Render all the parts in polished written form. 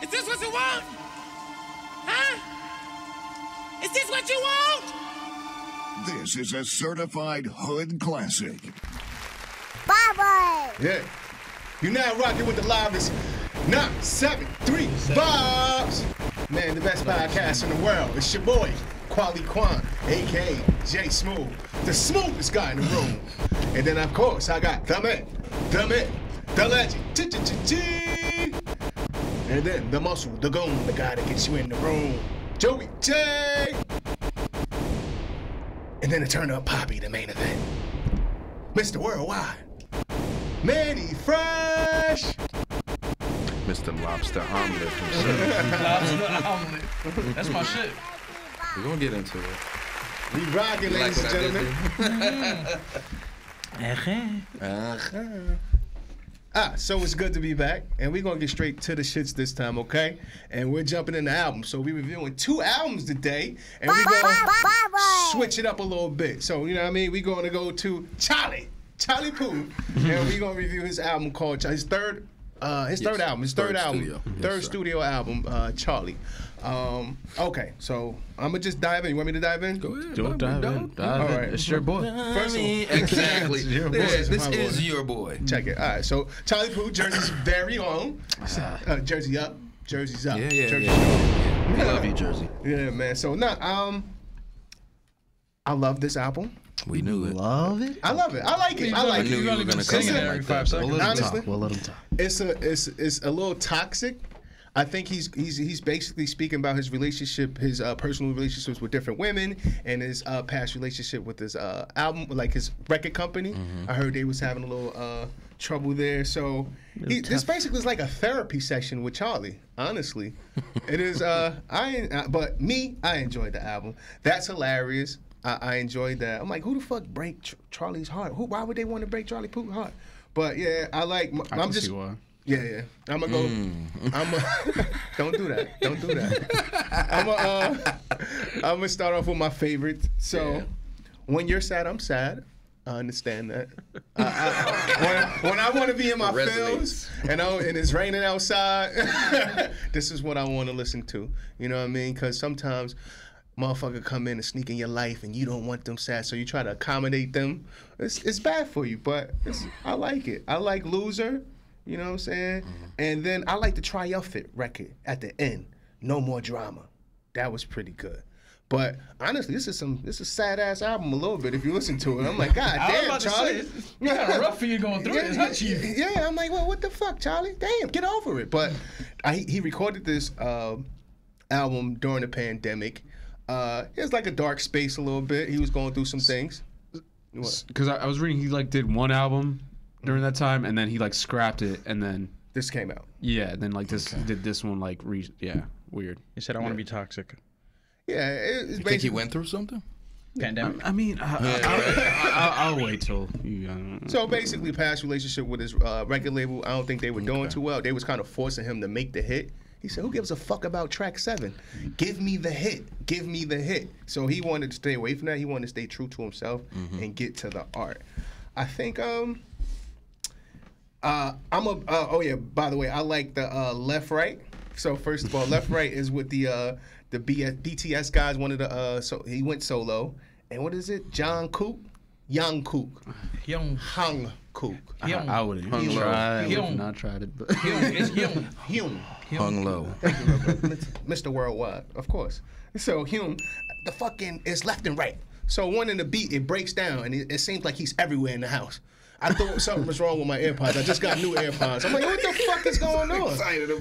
Is this what you want? Huh? Is this what you want? This is a certified hood classic. Bobby! Yeah. You're now rocking with the loudest 973 Vibes. Man, the best podcast in the world. It's your boy, Quali Quan, a.k.a. J Smooth, the smoothest guy in the room. And then, of course, I got the man, the legend, and then the muscle, the goon, the guy that gets you in the room, Joey J. And then the turn-up Poppy, the main event, Mr. Worldwide, Manny Fresh. Mr. Lobster Omelet himself. Lobster omelet. That's my shit. We're gonna get into it. We rocking, ladies and gentlemen. So it's good to be back, and we're gonna get straight to the shits this time, okay? And we're jumping into albums. So we're reviewing 2 albums today, and we're gonna switch it up a little bit. So, you know what I mean? We're gonna go to Charlie Puth, and we're gonna review his album called his third studio album, Charlie. Okay, so I'm gonna just dive in. You want me to dive in? Go ahead. Don't dive in. All right. It's your boy. First of all, Exactly. This is your boy. check it. All right, so Charlie Puth, Jersey's very own. Jersey up. Jersey's up. Yeah. Jersey's We love you, Jersey. Yeah, man. So I love this album. We knew it. Love it. I love it. I like it. I like knew it. you were gonna come in every like 5 that. seconds. Honestly, We'll let him talk. It's a little toxic. I think he's basically speaking about his relationship, his personal relationships with different women, and his past relationship with his album, like his record company. I heard they was having a little trouble there. So this basically is like a therapy session with Charlie. Honestly, it is. But me, I enjoyed the album. That's hilarious. I enjoyed that. I'm like, who the fuck break Charlie's heart? Why would they want to break Charlie Puth's heart? But yeah, I'm just. See why. Yeah. I'm gonna go. Don't do that. Don't do that. I'm gonna start off with my favorite. So, when you're sad, I'm sad. I understand that. When I want to be in my feels and it's raining outside, this is what I want to listen to. You know what I mean? Because sometimes motherfucker come in and sneak in your life and you don't want them sad, so you try to accommodate them. It's bad for you, but I like it. I like Loser. You know what I'm saying? And then I like the Triumphant record at the end. No More Drama. That was pretty good. But honestly, this is a sad ass album a little bit if you listen to it. I'm like, God damn, Charlie. It's kind of rough for you going through this, huh, Chief? Yeah, I'm like, well, what the fuck, Charlie? Damn, get over it. But he recorded this album during the pandemic. It was like a dark space a little bit. He was going through some things. Because I was reading he did one album during that time, and then he scrapped it, and then this came out. Yeah, then did this one weird. He said, "I want to be toxic." Yeah, it's You think he went through something? Pandemic. I mean, I'll wait till you. So basically, past relationship with his record label, I don't think they were doing too well. They was kind of forcing him to make the hit. He said, who gives a fuck about track 7? Give me the hit. Give me the hit. So he wanted to stay away from that. He wanted to stay true to himself and get to the art. I think by the way, I like the Left Right. So first of all, Left Right is with the BTS guys. One of the so he went solo. And what is it? Young Kook. Hung Kook. I would have not tried it. But It's Hyun. Hung low. Thank you, Mr. Worldwide, of course. So Hyun, the fucking is left and right. So one in the beat, it breaks down, and it seems like he's everywhere in the house. I thought something was wrong with my AirPods. I just got new AirPods. I'm like, what the fuck is going on?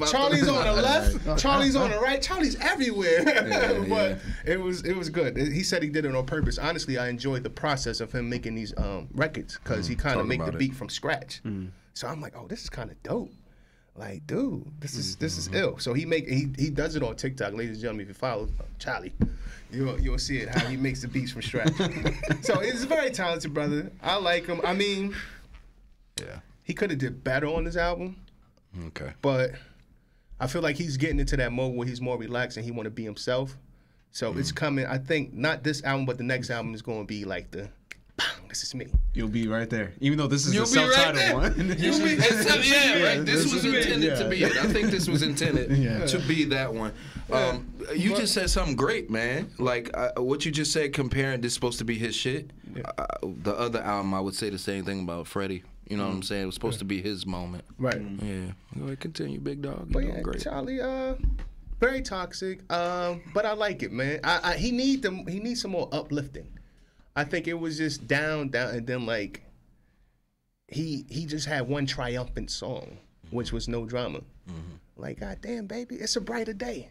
Charlie's on the left, Charlie's on the right, Charlie's everywhere. But it was good. He said he did it on purpose. Honestly, I enjoyed the process of him making these records because he kind of make the beat from scratch. So I'm like, oh, this is kind of dope. Like, dude, this is ill. So he does it on TikTok, ladies and gentlemen. If you follow Charlie, you'll see it how he makes the beats from scratch. So he's a very talented brother. I like him. I mean, yeah, he could have did better on this album. Okay, but I feel like he's getting into that mode where he's more relaxed and he want to be himself. So it's coming. I think not this album, but the next album is going to be like the this is me. You'll be right there, even though this is You'll the be right self-titled there. one. Yeah, right. This was intended yeah. to be it. I think this was intended Yeah. to be that one. You just said something great, man. Like what you just said, comparing this supposed to be his shit. The other album, I would say the same thing about Freddie. You know what I'm saying? It was supposed to be his moment. Right. Yeah. Go ahead, continue, big dog. But You're yeah, doing great. Charlie, very toxic. But I like it, man. He needs some more uplifting. I think it was just down, and then like he just had one triumphant song, which was No Drama. Like, God damn, baby, it's a brighter day.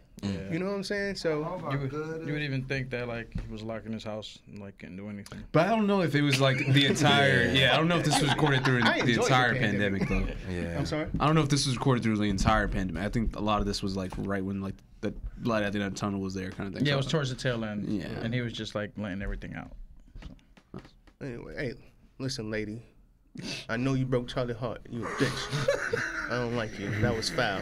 You know what I'm saying? So You would even think that like he was locked in his house and like couldn't do anything. But I don't know if it was like the entire. Yeah, I don't know if this was recorded through I the enjoyed the entire pandemic. pandemic though. Yeah. I'm sorry. I don't know if this was recorded through the entire pandemic. I think a lot of this was like right when like the light at the end of the tunnel was there, kind of thing. Yeah, So- it was towards the tail end. Yeah. And he was just like letting everything out. Anyway, hey, listen, lady. I know you broke Charlie's heart. You a bitch. I don't like you. That was foul.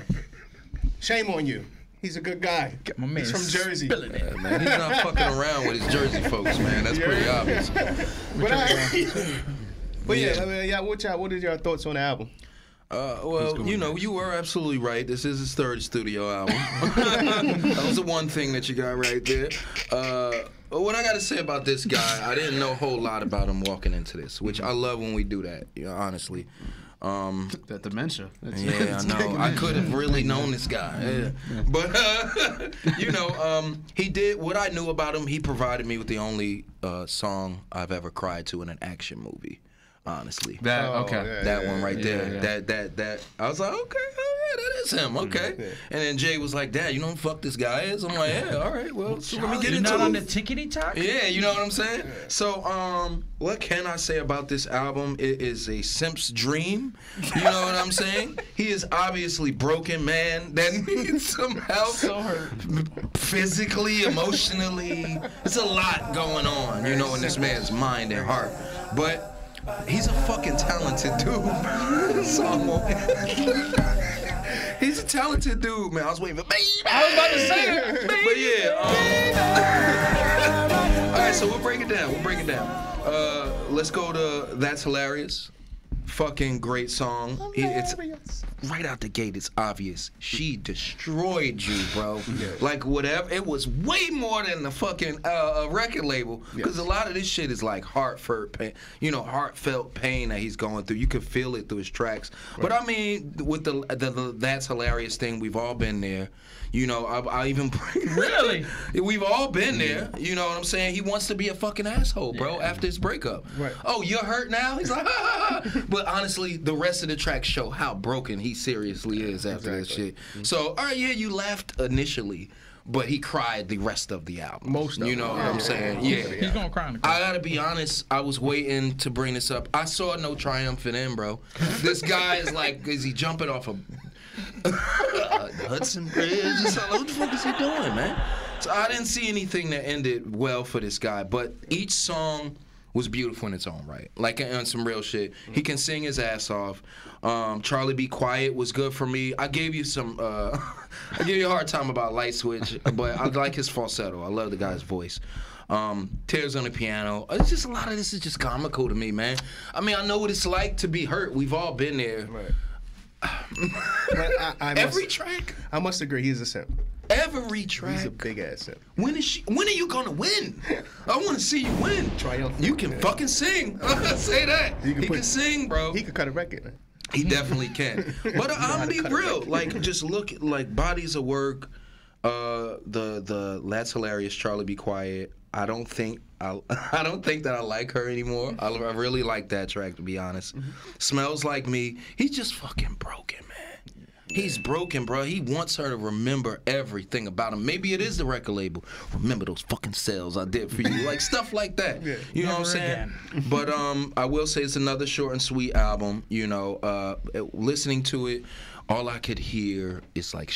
Shame on you. He's a good guy. My man He's from Jersey. Yeah, man, he's not fucking around with his Jersey folks, man. That's pretty obvious. But yeah, I mean, yeah. What is your thoughts on the album? Well, you know, you were absolutely right. This is his third studio album. That was the one thing that you got right there. What I got to say about this guy, I didn't know a whole lot about him walking into this, which I love when we do that, you know, honestly. That dementia. Yeah, I know. I could have really known this guy. Yeah. But, you know, he did what I knew about him. He provided me with the only song I've ever cried to in an action movie, honestly. That okay. yeah. That one right there. yeah. That. I was like, okay, oh yeah, that is him. Okay. And then Jay was like, Dad, you know who the fuck this guy is? I'm like, yeah, all right, well, so let me get You're into not on the it. tickety talk? Yeah, you know what I'm saying? So, what can I say about this album? It is a simp's dream. You know what I'm saying? He is obviously broken man that needs some help. So hurt. Physically, emotionally. There's a lot going on, you know, in this man's mind and heart. But he's a fucking talented dude. So, he's a talented dude, man. I was waiting for baby. I was about to say it. But yeah. All right, so we'll break it down. Let's go to That's Hilarious. Fucking great song. It's right out the gate. It's obvious. She destroyed you, bro. Like whatever. It was way more than the fucking record label. Because a lot of this shit is like heartfelt pain. You know, heartfelt pain that he's going through. You can feel it through his tracks. But I mean, with the That's Hilarious thing, we've all been there. You know, I even Really? We've all been there. You know what I'm saying? He wants to be a fucking asshole, bro, after his breakup. Right. Oh, you're hurt now? He's like, ha, ha, ha. But honestly, the rest of the tracks show how broken he seriously is after this shit. So, all right, yeah, you laughed initially, but he cried the rest of the album. Most of You it. know what I'm saying? Yeah. He's gonna cry in the I gotta be honest, I was waiting to bring this up. I saw no triumphant end, bro. This guy is like, is he jumping off a Hudson Bridge? What the fuck is he doing, man? So I didn't see anything that ended well for this guy, but each song was beautiful in its own right. Like on some real shit. He can sing his ass off. Charlie Be Quiet was good for me. I gave you some I gave you a hard time about Light Switch, but I like his falsetto. I love the guy's voice. Tears on the Piano. It's just a lot of this is just comical to me, man. I mean, I know what it's like to be hurt. We've all been there. Right. Every track. I must agree. He's a simp. Every track. He's a big ass simp. When are you gonna win? I want to see you win. Triumphant. You can fucking sing. Say that. He can sing, bro. He could cut a record. He definitely can. But I'm be real. Like, just look at like bodies of work. The That's Hilarious. Charlie Be Quiet. I don't think that I like her anymore. I really like that track, to be honest. Smells Like Me. He's just fucking broken, man. He's broken, bro. He wants her to remember everything about him. Maybe it is the record label. Remember those fucking sales I did for you. Like, stuff like that. You know what I'm saying? But I will say it's another short and sweet album. You know, listening to it, all I could hear is like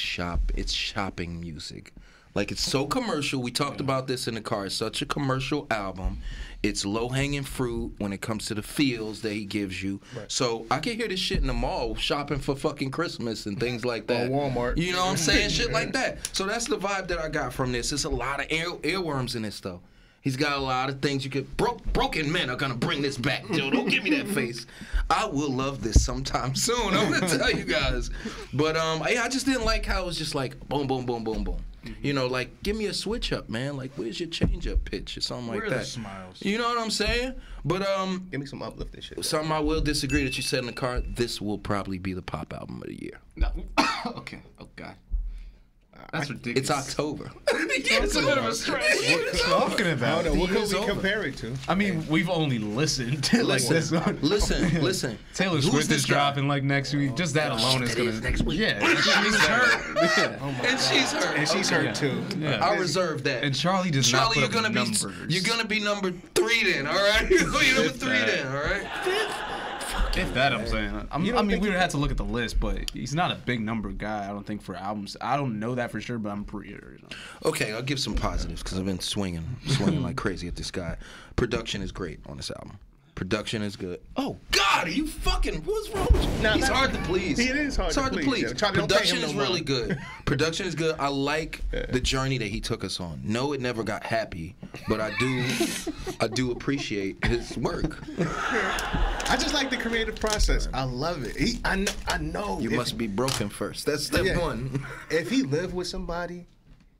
it's shopping music. Like, it's so commercial. We talked about this in the car. It's such a commercial album. It's low-hanging fruit when it comes to the feels that he gives you. Right. So I can hear this shit in the mall, shopping for fucking Christmas and things like that. Or Walmart. You know what I'm saying? Shit like that. So that's the vibe that I got from this. There's a lot of earworms in this, though. He's got a lot of things you could. Broken men are gonna bring this back, Joe. Don't give me that face. I will love this sometime soon. I'm gonna tell you guys. But yeah, I just didn't like how it was just like boom, boom, boom, boom, boom. You know, like give me a switch up, man. Like where's your change up pitch or something like Where are that. the smiles? You know what I'm saying? But Give me some uplifting shit. something I will disagree that you said in the car. This will probably be the pop album of the year. No. Okay. Oh God. That's ridiculous. It's October. It's a bit of a stretch. Talking I about. don't know. What The can year's we over. compare it to? I mean, we've only listened to like this one. Listen. Taylor Who's Swift this is guy? dropping like next week. Just that alone is gonna. next week. Yeah. She's hurt. Yeah. And she's hurt. And she's hurt Yeah. too. Yeah. I reserve that. And Charlie does Charlie, not put up numbers. you're gonna be number 3 then, all right? You're number 3 then, all right? If that, I'm saying. I don't mean, think we would have to look at the list, but he's not a big number guy. I don't think for albums. I don't know that for sure, but I'm pretty sure. Okay, I'll give some positives because I've been swinging like crazy at this guy. Production is great on this album. Production is good. Oh God, are you fucking? What's wrong with you? Nah, He's nah. hard to please. He is hard It's to hard to please, please. yeah. Charlie, don't pay Production him is no really mind. good. Production is good. I like the journey that he took us on. No, it never got happy, but I do appreciate his work. I just like the creative process. I love it. I know. You must be broken first. That's step Yeah. one. If he lived with somebody,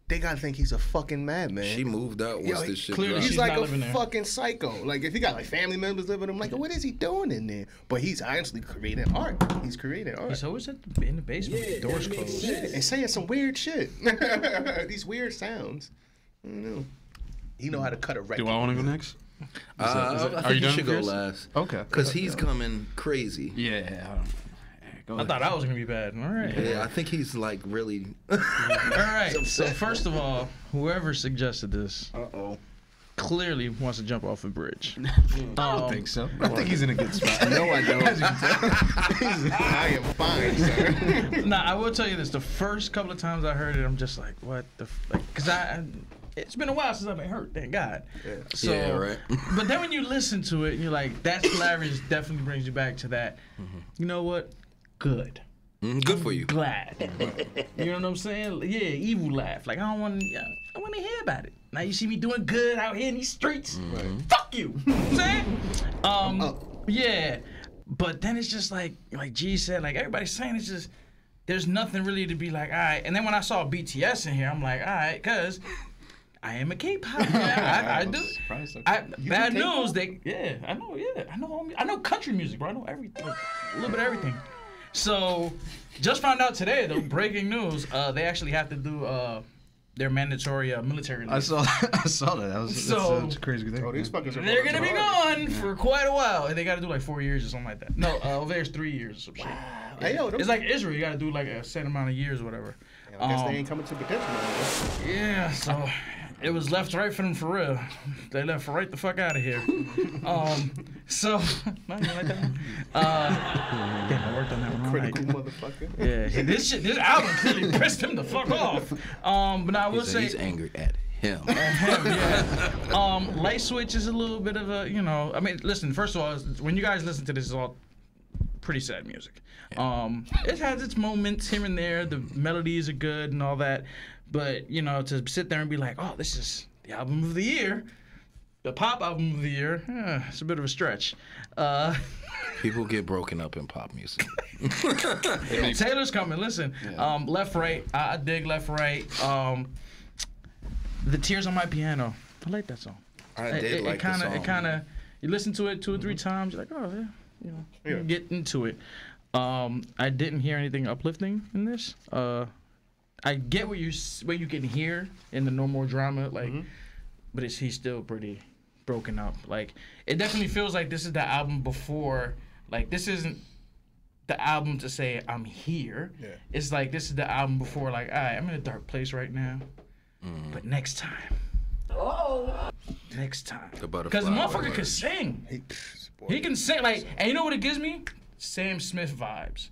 they gotta think he's a fucking madman. She moved out once Yo, this shit clearly dropped. He's she's like not a living there. fucking psycho. Like if he got like family members living with him, like what is he doing in there? But he's actually creating art. He's creating art. He's always in the basement with the doors closed. And saying some weird shit. These weird sounds. I don't know. He know how to cut a record. Do I want to go next? I are think you you done, should go Chris? last. Okay. Because he's coming crazy. Yeah. I don't. Go I ahead. thought I was gonna be bad. All right. Yeah, I think he's like really. All right. So first of all, whoever suggested this Uh-oh. clearly wants to jump off a bridge. I don't think so. I think he's in a good spot. No, I don't. I am fine, sir. Nah, I will tell you this. The first couple of times I heard it, I'm just like, what the because it's been a while since I've been hurt, thank God. Yeah. So, Yeah, right. But then when you listen to it and you're like, that's hilarious, definitely brings you back to that. You know what? Good. Good for you. Glad. You know what I'm saying? Yeah, evil laugh. Like I want to hear about it. Now you see me doing good out here in these streets. Fuck you. You know what I'm saying? Yeah. But then it's just like G said, like everybody's saying it's just there's nothing really to be like, all right. And then when I saw BTS in here, I'm like, all right, cause I am a K-pop fan. I do. Bad news. I know. I know country music, bro. I know everything, a little bit of everything. So, just found out today, though. Breaking news. They actually have to do their mandatory military leave. I saw that. That's a crazy thing. Oh, these fuckers are They're going gonna be to hard. gone for quite a while, and they got to do like 4 years or something like that. No, over there's 3 years or some shit. Hey, yo, It's like Israel. You got to do like a set amount of years or whatever. I guess they ain't coming to potential. Yeah, so it was left right for them for real. They left right the fuck out of here. So no, you like that one? Damn, I worked on that one all night. Critical motherfucker. Yeah, this album clearly pissed him the fuck off. But now I will say He's angry at him. Light Switch is a little bit of a, I mean, listen, first of all, when you guys listen to this, it's all pretty sad music. It has its moments here and there. The melodies are good and all that. But, to sit there and be like, oh, this is the album of the year, the pop album of the year, it's a bit of a stretch. People get broken up in pop music. Taylor's coming. Listen, Left, Right. I dig Left, Right. The Tears on My Piano. I like that song. I did like the song. It kind of, you listen to it 2 or 3 times, you're like, oh, yeah, you get into it. I didn't hear anything uplifting in this. I get what you can hear in the No More Drama, but he's still pretty broken up. Like, it definitely feels like this is the album before. Like, this isn't the album to say I'm here. Yeah. It's like this is the album before. Like, all right, I'm in a dark place right now, but next time. Oh. Next time. Because the motherfucker can sing. He can sing. Like, and you know what it gives me? Sam Smith vibes.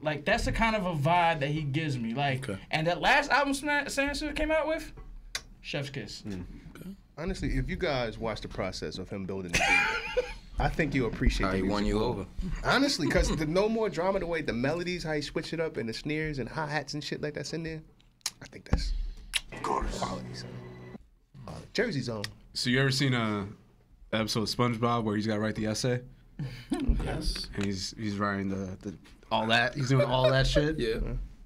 Like, that's the kind of a vibe that he gives me. Like, and that last album Sam Smith came out with, chef's kiss. Honestly, if you guys watch the process of him building the beat, I think you'll appreciate He won you over. Honestly, because the No More Drama, the way the melodies, how he switch it up, and the snares and hi-hats and shit like that's in there, I think that's quality, son. Jersey Zone. So you ever seen a episode of SpongeBob where he's got to write the essay? Yes. And he's writing the all that. He's doing all that shit. Yeah.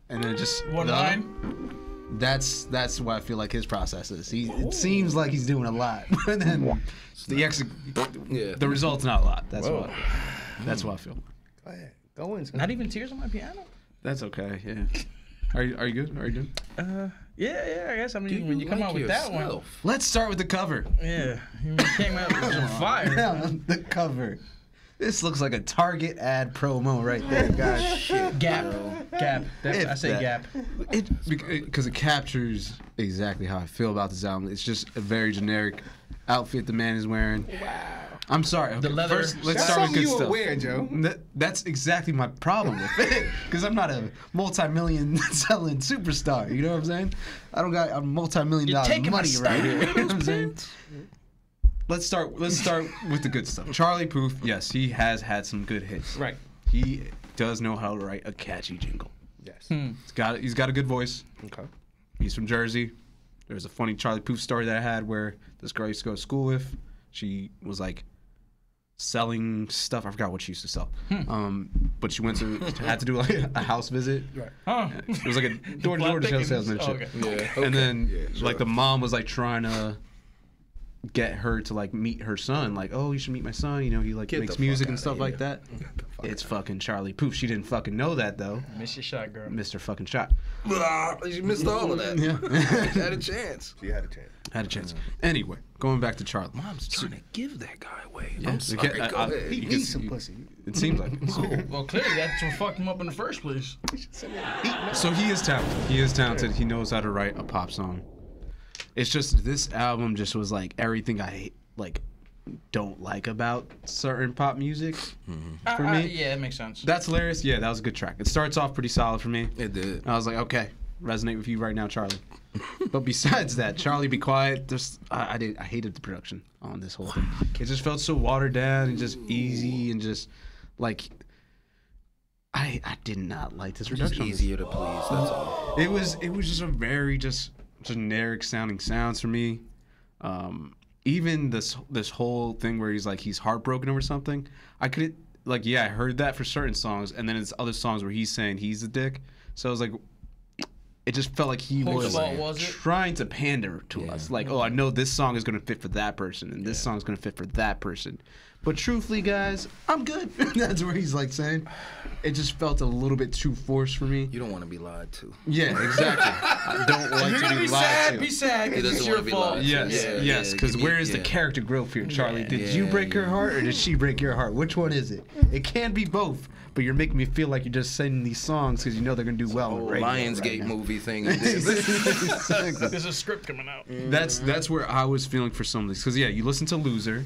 And then just One line. That's what I feel like his process is. It seems like he's doing a lot, but then the result's not a lot. That's what I feel. Go ahead. Go in. Son. Not even Tears on My Piano. That's okay. Yeah. Are you good? Are you good? Yeah. I guess. I mean, when you come out with that one, Let's start with the cover. yeah, you came out with some fire. The cover. This looks like a Target ad promo right there, guys. Gap. I say Gap. Because it captures exactly how I feel about this album. It's just a very generic outfit the man is wearing. Wow. I'm sorry. Okay, The leather. First, let's start with good you stuff. were wearing, Joe. That's exactly my problem with it. Because I'm not a multi-million selling superstar. You know what I'm saying? I don't got a multi-million dollar taking my money right here. You know what I'm saying? Let's start with the good stuff. Charlie Puth, yes, he has had some good hits. Right. He does know how to write a catchy jingle. Yes. He's got a good voice. Okay. He's from Jersey. There's a funny Charlie Puth story that I had where this girl I used to go to school with, she was like selling stuff. I forgot what she used to sell. But she had to do like a house visit. Right. Huh. It was like a door-to-door salesman shit. Okay. Yeah. And then like the mom was like trying to get her to like meet her son, like, oh, you should meet my son, you know, he like Get makes the music fuck and outta stuff here. like that. It's fucking Charlie Puth. She didn't fucking know that though. Miss your shot, girl. Mr. fucking Shot. You missed all of that. Yeah. Had a chance. She had a chance. Had a chance. Anyway, going back to Charlie. Mom's trying to give that guy away. Yeah, I'm sorry. okay, Go ahead. He needs some pussy. It seems like it. So, Well, clearly that's what fucked him up in the first place. so he is talented. He is talented. He knows how to write a pop song. It's just this album just was like everything I like don't like about certain pop music for me. Yeah, that makes sense. That's hilarious. Yeah, that was a good track. It starts off pretty solid for me. It did. I was like, okay, resonate with you right now, Charlie. But besides that, Charlie Be Quiet, just I hated the production on this whole thing. It just felt so watered down and just easy and just like I did not like this Just production. easier to please. That's all. It was just a very just generic sounding sounds for me. Even this whole thing where he's heartbroken over something, I could like I heard that for certain songs, and then it's other songs where he's saying he's a dick. So I was like, it just felt like he Whose was, fault was it? trying to pander to us. Like, oh, I know this song is gonna fit for that person, and this song is gonna fit for that person. But truthfully, guys, I'm good. That's where he's like saying. It just felt a little bit too forced for me. You don't want to be lied to. Yeah, exactly. I don't like You're to gonna be be lied sad. to. Be sad. He Because it's doesn't your wanna be fault. lied to. Yes, Yeah, yes. yeah, Because give me- where is the yeah. character growth here, Charlie? Yeah. Did you break her heart or did she break your heart? Which one is it? It can be both, but you're making me feel like you're just singing these songs because you know they're gonna do well. on Old radio Lionsgate right now. movie thing. He did. Exactly. There's a script coming out. That's where I was feeling for some of these. Because you listen to Loser,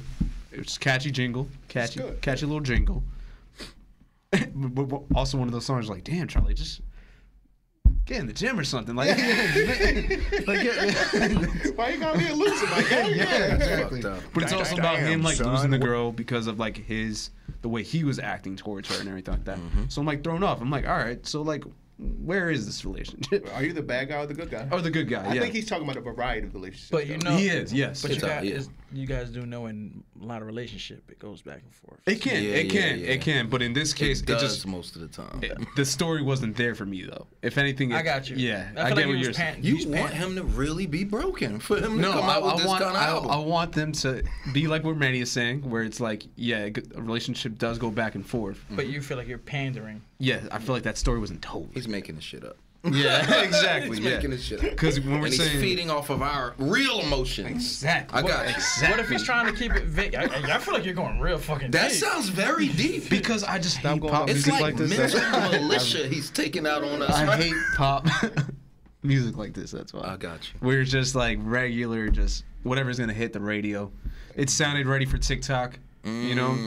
it's catchy jingle, catchy little jingle. But also one of those songs like, damn, Charlie, just get in the gym or something. Like, Why you gotta be a loser, my guy? yeah, exactly. Fucked up. But it's also about Damn, him like son. losing the girl because of like the way he was acting towards her and everything like that. So I'm like thrown off. I'm like, all right, so like, where is this relationship? Are you the bad guy or the good guy? Or the good guy? I Yeah, think he's talking about a variety of relationships. But you though. know, he is. Yes, But It's out, yeah. you guys do know in a lot of relationship it goes back and forth. it can, Yeah, it can. But in this case, It it does just most of the time. the story wasn't there for me though. If anything, I got you. Yeah, I, I feel get like what he you're was saying. You want him to really be broken for him to No, come out with this want kind of album. I want them to be like what Manny is saying, where it's like, yeah, a relationship does go back and forth. But you feel like you're pandering. Yeah, I feel like that story wasn't told. He's making this shit up. Yeah, exactly. He's yeah. making this shit up. Because when we're And he's saying feeding off of our real emotions. exactly, I got you. What if he's trying to keep it vague? I feel like you're going real fucking That deep. sounds very deep. because I just hate going pop on. It's music like like this. mental militia he's taking out on us. I right? hate pop music like this. That's why. I got you. Where it's just like regular, just whatever's gonna hit the radio. It sounded ready for TikTok. You know,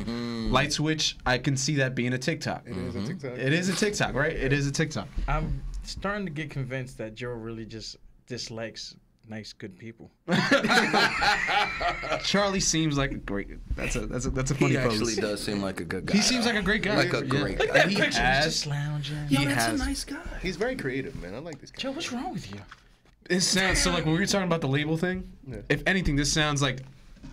light switch. I can see that being a TikTok. It is a TikTok. It is a TikTok, right? It is a TikTok. I'm starting to get convinced that Joe really just dislikes nice, good people. Charlie seems like a great. That's a funny He pose. actually does seem like a good guy. He seems like a great guy. Like a great Yeah. guy. And he Picture, he's has. just lounging. Yo, he that's has- a nice guy. He's very creative, man. I like this guy. Joe, what's wrong with you? It sounds so like when we were talking about the label thing. Yeah. If anything, this sounds like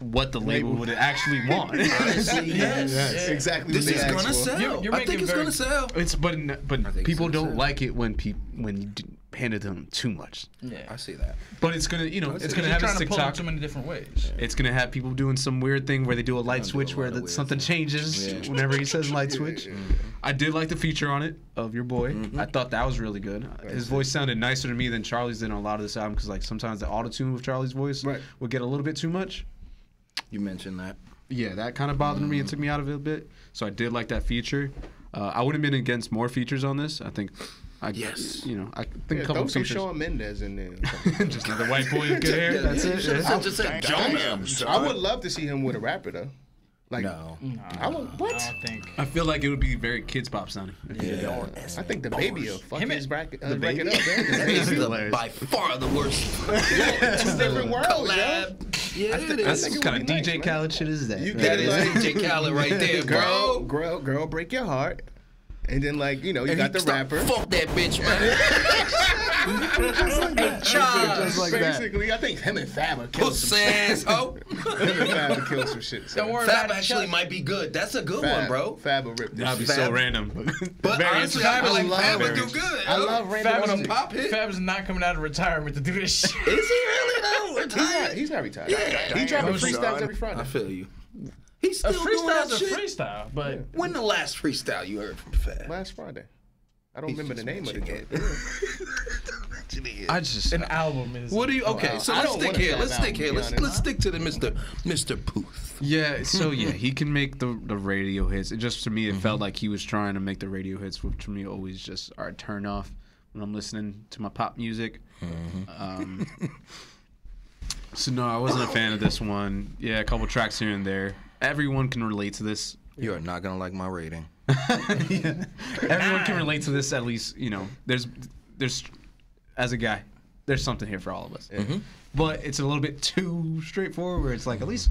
what the label would actually want. Honestly, yes. Exactly. This what they is asked gonna for. sell. You're I think making it's gonna sell. It's but think people so, don't too. like it when you hand it to them too much. I see that. But it's gonna it's gonna You're have trying a to pull it TikTok. too many different ways. It's gonna have people doing some weird thing where they do a light switch where something changes whenever he says light switch. I did like the feature on it of your boy. I thought that was really good. His voice sounded nicer to me than Charlie's did on a lot of this album because like sometimes the auto-tune with Charlie's voice would get a little bit too much. You mentioned that. Yeah, that kind of bothered me and took me out of it a bit. So I did like that feature. I would have been against more features on this. I think. I think a couple Throw some features. Shawn Mendes in there. Just another white boy with good hair. That's it. Just said Jones. I would love to see him with a rapper though. Like, No. I would. What? I don't think. I feel like it would be very kids pop sounding. Yeah. I think the baby will fuck his bracket. The record up. This is Hilarious. by far the worst. It's different world, yo. Collab. Yeah, it That's is. what kind of be nice, DJ man. Khaled shit is that? You That get is like, DJ Khaled right there, bro. girl, break your heart, and then like you And got the stop- rapper. Fuck that bitch, man. Hey, Charles. like that. Basically, I think him and Fab will kill Puss some shit. ass hoe. Him and Fab will kill some shit. So. Don't worry Fab about it. actually Chuck. might be good. That's a good one, Fab, bro. Fab will rip this That'd be shit. so Fab- random. But Very honestly, I feel like love Fab would Fab. do good. I yo. love random Fab on a music. pop hit. Fab's not coming out of retirement to do this shit. Is he really though? Retired? He's not retired. Yeah. He dropping Damn, freestyles son. every Friday. I feel you. He's A still doing that freestyle's a shit. freestyle, but When the last freestyle you heard from Fab? Last Friday. I don't remember the name of mentioned it. I just an album is. What do you? Okay, so I let's don't stick want a here. Fab Let's stick album, here. to be Let's honest. stick to the Mr. Puth. Yeah, so yeah, he can make the radio hits. It just to me, it felt like he was trying to make the radio hits, which to me always just are a turn off when I'm listening to my pop music. So no, I wasn't a fan of this one. Yeah, a couple tracks here and there. Everyone can relate to this. You are not gonna like my rating. Yeah. Everyone can relate to this. At least there's as a guy, there's something here for all of us. But it's a little bit too straightforward. Where it's like at least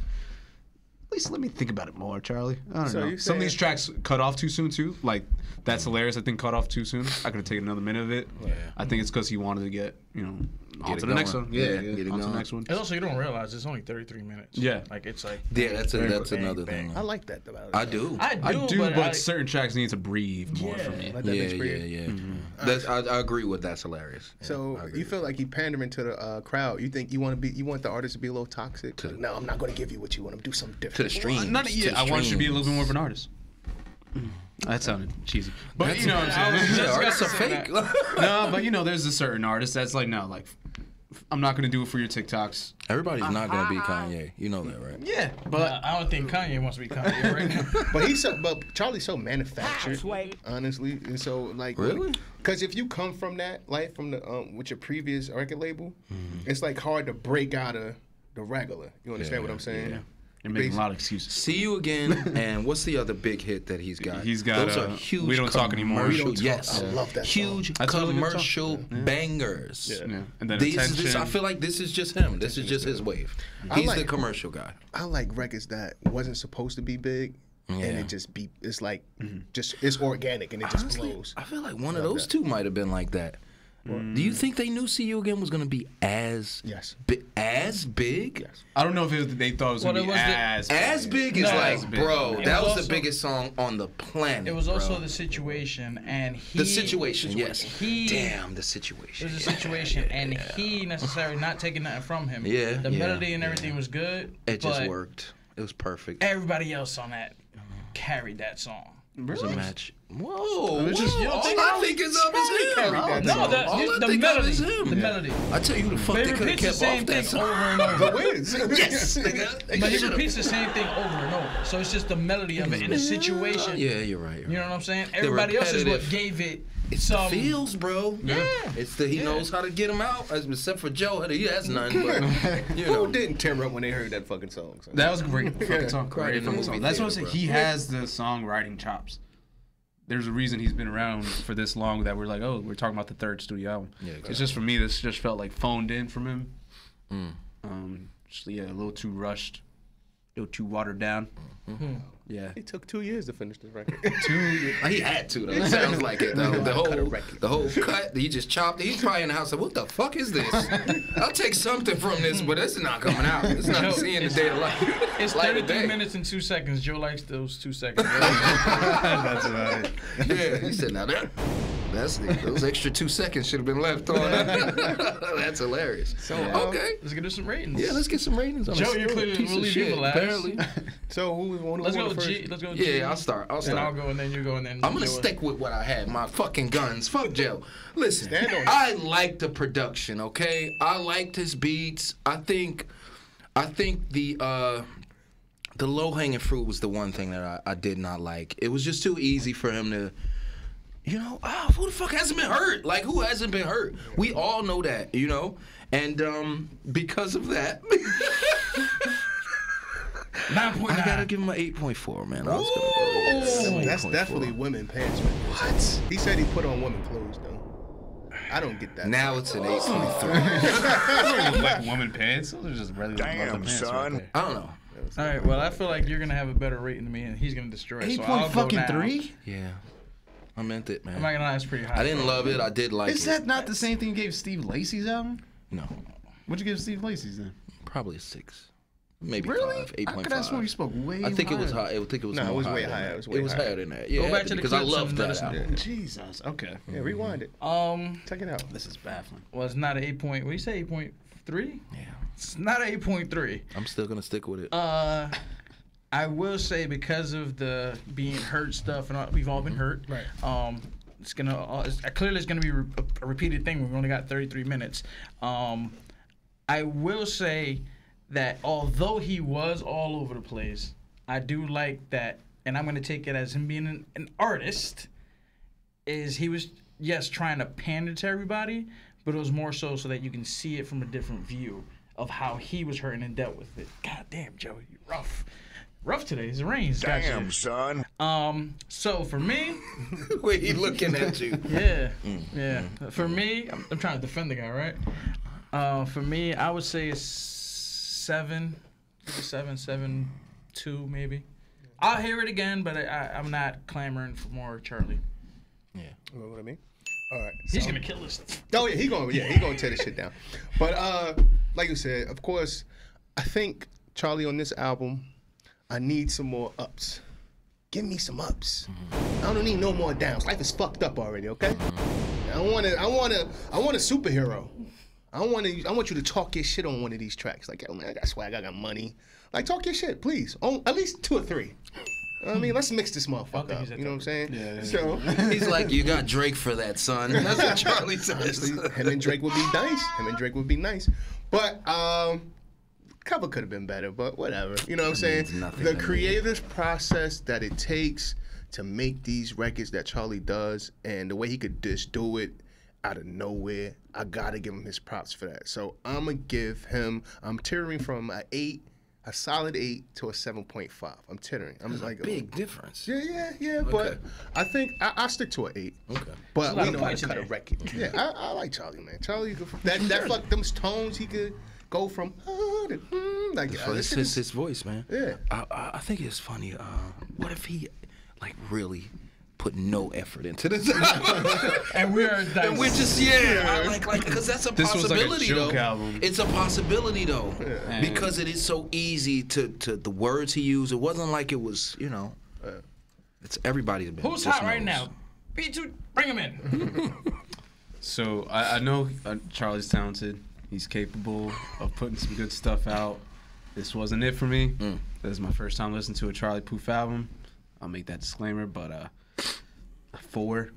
let me think about it more, Charlie. I don't So know. you Some of these saying- tracks cut off too soon too. Like That's Hilarious, I think, cut off too soon. I could have taken another minute of it. Yeah. I think it's because he wanted to get on it to the next going. one. Yeah, Yeah, get it on to the going. next one. And also, you don't realize it's only 33 minutes. Yeah. Like it's like. Yeah, that's bang, another bang. thing. I like that about it. I do. I do, but I- certain tracks need to breathe more for me. Let that Yeah, bitch breathe. yeah. That's I agree with That's Hilarious. Yeah, So I agree you feel like he pandering to the crowd? You think you want the artist to be a little toxic? Like, no, I'm not going to give you what you want. I'm do something to the different. streams. I want you to be a little bit more of an artist. That sounded cheesy, but you know what I'm saying. Yeah, artists are fake. No, but there's a certain artist that's like, no, like, I'm not gonna do it for your TikToks. Everybody's not gonna be Kanye. You know that, right? Yeah, But I don't think Kanye wants to be Kanye right now. But Charlie's so manufactured, honestly, and so like Really? because if you come from that life from the with your previous record label, it's like hard to break out of the regular. You understand what I'm saying? Yeah. You're making a lot of excuses. See You Again, and what's the other big hit that he's got? He's got, Those are huge. We Don't Talk Anymore. commercial- We Don't Talk. Yes, I love that huge That's a really good song. commercial bangers. Yeah. And then These, Attention. I feel like this is just him. This is just his wave. He's like- the commercial guy. I like records that wasn't supposed to be big, and Yeah. it just be. It's like just it's organic and it just Honestly, blows. I feel like one of those two might have been like that. Do you think they knew See You Again was going to be as Yes. as big? Yes. I don't know if they thought it was gonna Well, be it was the- As big is No. like, As big. bro, It that was was also- the biggest song on the planet. It was also bro. the situation, and he. The situation, yes. He. Damn, the It situation. was a situation, and he necessarily not taking nothing from him. Yeah, The yeah, melody and everything was good. It just but worked. It was perfect. Everybody else on that carried that song. It was a match. Whoa, You don't all think I think is of is him. that No, song. the, All I the think of melody. is him. The melody. I tell you, the fuck But they he could have repeats the kept same off that thing song. over and over. But wait, Yes, nigga. They But he should've- repeats the same thing over and over. So it's just the melody of it in the situation. Yeah, you're right. You know what I'm saying? Everybody else is what repetitive. gave it It's some. the feels, bro. Yeah. It's the he knows how to get them out. Except for Joe, he has none. But you know, who didn't tear up when they heard that fucking song? son? That was a great fucking song. Cried in the movie That's what I'm theater, saying. bro. He has the songwriting chops. There's a reason he's been around for this long that we're like, oh, we're talking about the third studio album. Yeah, exactly. It's just for me, this just felt like phoned in from him. Just, a little too rushed. little too watered down. Yeah. It took 2 years to finish this record. 2 years. He had to though. It sounds like it though. The whole cut. He just chopped. He's probably in the house like, what the fuck is this? I'll take something from this, but it's not coming out. It's not seeing the day of life. It's 33 minutes and 2 seconds. Joe likes those 2 seconds. That's right. Yeah, he said, now those extra 2 seconds should have been left on. That's hilarious. So okay, let's get some ratings. yeah, let's get some ratings on Joe, this you're clearly piece we'll of leave you shit. for last. Apparently. So who Let's go first? G. Let's go G. Yeah, I'll start. And I'll go, and then you go, and then I'm gonna Joe. stick with what I had. My fucking guns. Fuck Joe. Listen, Stand on it. I like the production. Okay, I liked his beats. I think the low hanging fruit was the one thing that I did not like. It was just too easy for him to. You know, who the fuck hasn't been hurt? Like, who hasn't been hurt? We all know that, you know? And because of that, 9.9. I gotta give him an 8.4, man. I was gonna go That's 8.4. definitely women pants. Man. What? He said he put on women clothes though. I don't get that. Now it's an 8.3. Those are like woman pants. Those are just regular Damn, pants son. right there. I don't know. All right. Well, I feel like you're gonna have a better rating than me, and he's gonna destroy it. So I'll go now. 8.3? Yeah. I meant it, man. I'm not gonna lie, it's pretty high. I didn't love it. I did like Is it. that not the same thing you gave Steve Lacy's album? No. What'd you give Steve Lacy's then? Probably a 6. Maybe Really? 5. 8.5. I could have sworn you spoke way I think it was higher. high. I think it was No, it more was way than higher. that. It was way It was higher. higher than that. Yeah, Go back to the because I clips love and let that us know. album. Jesus. Okay. Yeah, rewind it. Check it out. This is baffling. Well, it's not an 8 point. What do you say? 8.3? Yeah. It's not an 8.3. I'm still gonna stick with it. I will say because of the being hurt stuff, and all, we've all been hurt. Right. It's gonna clearly it's gonna be a repeated thing. We've only got 33 minutes. I will say that although he was all over the place, I do like that, and I'm gonna take it as him being an artist. Is he was trying to pander to everybody, but it was more so that you can see it from a different view of how he was hurting and dealt with it. God damn, Joe, you rough today. It's rain. Damn, son. So for me, Wait, he looking at you. yeah. For me, I'm trying to defend the guy, right? For me, I would say it's 7, 2 maybe. I'll hear it again, but I'm not clamoring for more Charlie. Yeah. You know what I mean? All right. He's gonna kill us. Oh yeah, he gonna tear this shit down. But like you said, of course, I think Charlie on this album, I need some more ups. Give me some ups. I don't need no more downs. Life is fucked up already, okay? I want a superhero. I want you to talk your shit on one of these tracks. Like, oh man, I got swag, I got money. Like, talk your shit, please. On at least 2 or 3. I mean, let's mix this motherfucker up. You know what I'm saying? Yeah. So He's like, you got Drake for that, son. That's what Charlie says. him and Drake would be nice. But cover could have been better, but whatever. You know what I'm saying? means nothing The to me. creative process that it takes to make these records that Charlie does, and the way he could just do it out of nowhere, I gotta give him his props for that. So I'm tittering from a solid 8 to a 7.5. I'm tittering. I'm just like Big difference. Yeah. But I think I stick to an 8. Okay. But lot we of know how points to in cut a there. record. Yeah, I like Charlie, man. Charlie, that fuck them tones he could go from like So this this shit is his voice, man. Yeah. I think it's funny. What if he, like, really put no effort into this album? And we're And we're just I like because that's a This was like a possibility joke though. album. It's a possibility though, And- because it is so easy to the words he used. It wasn't like it was, it's everybody's been. who's just hot right knows. now? B2, bring him in. So I know Charlie's talented. He's capable of putting some good stuff out. This wasn't it for me. This is my first time listening to a Charlie Puth album. I'll make that disclaimer, but a 4.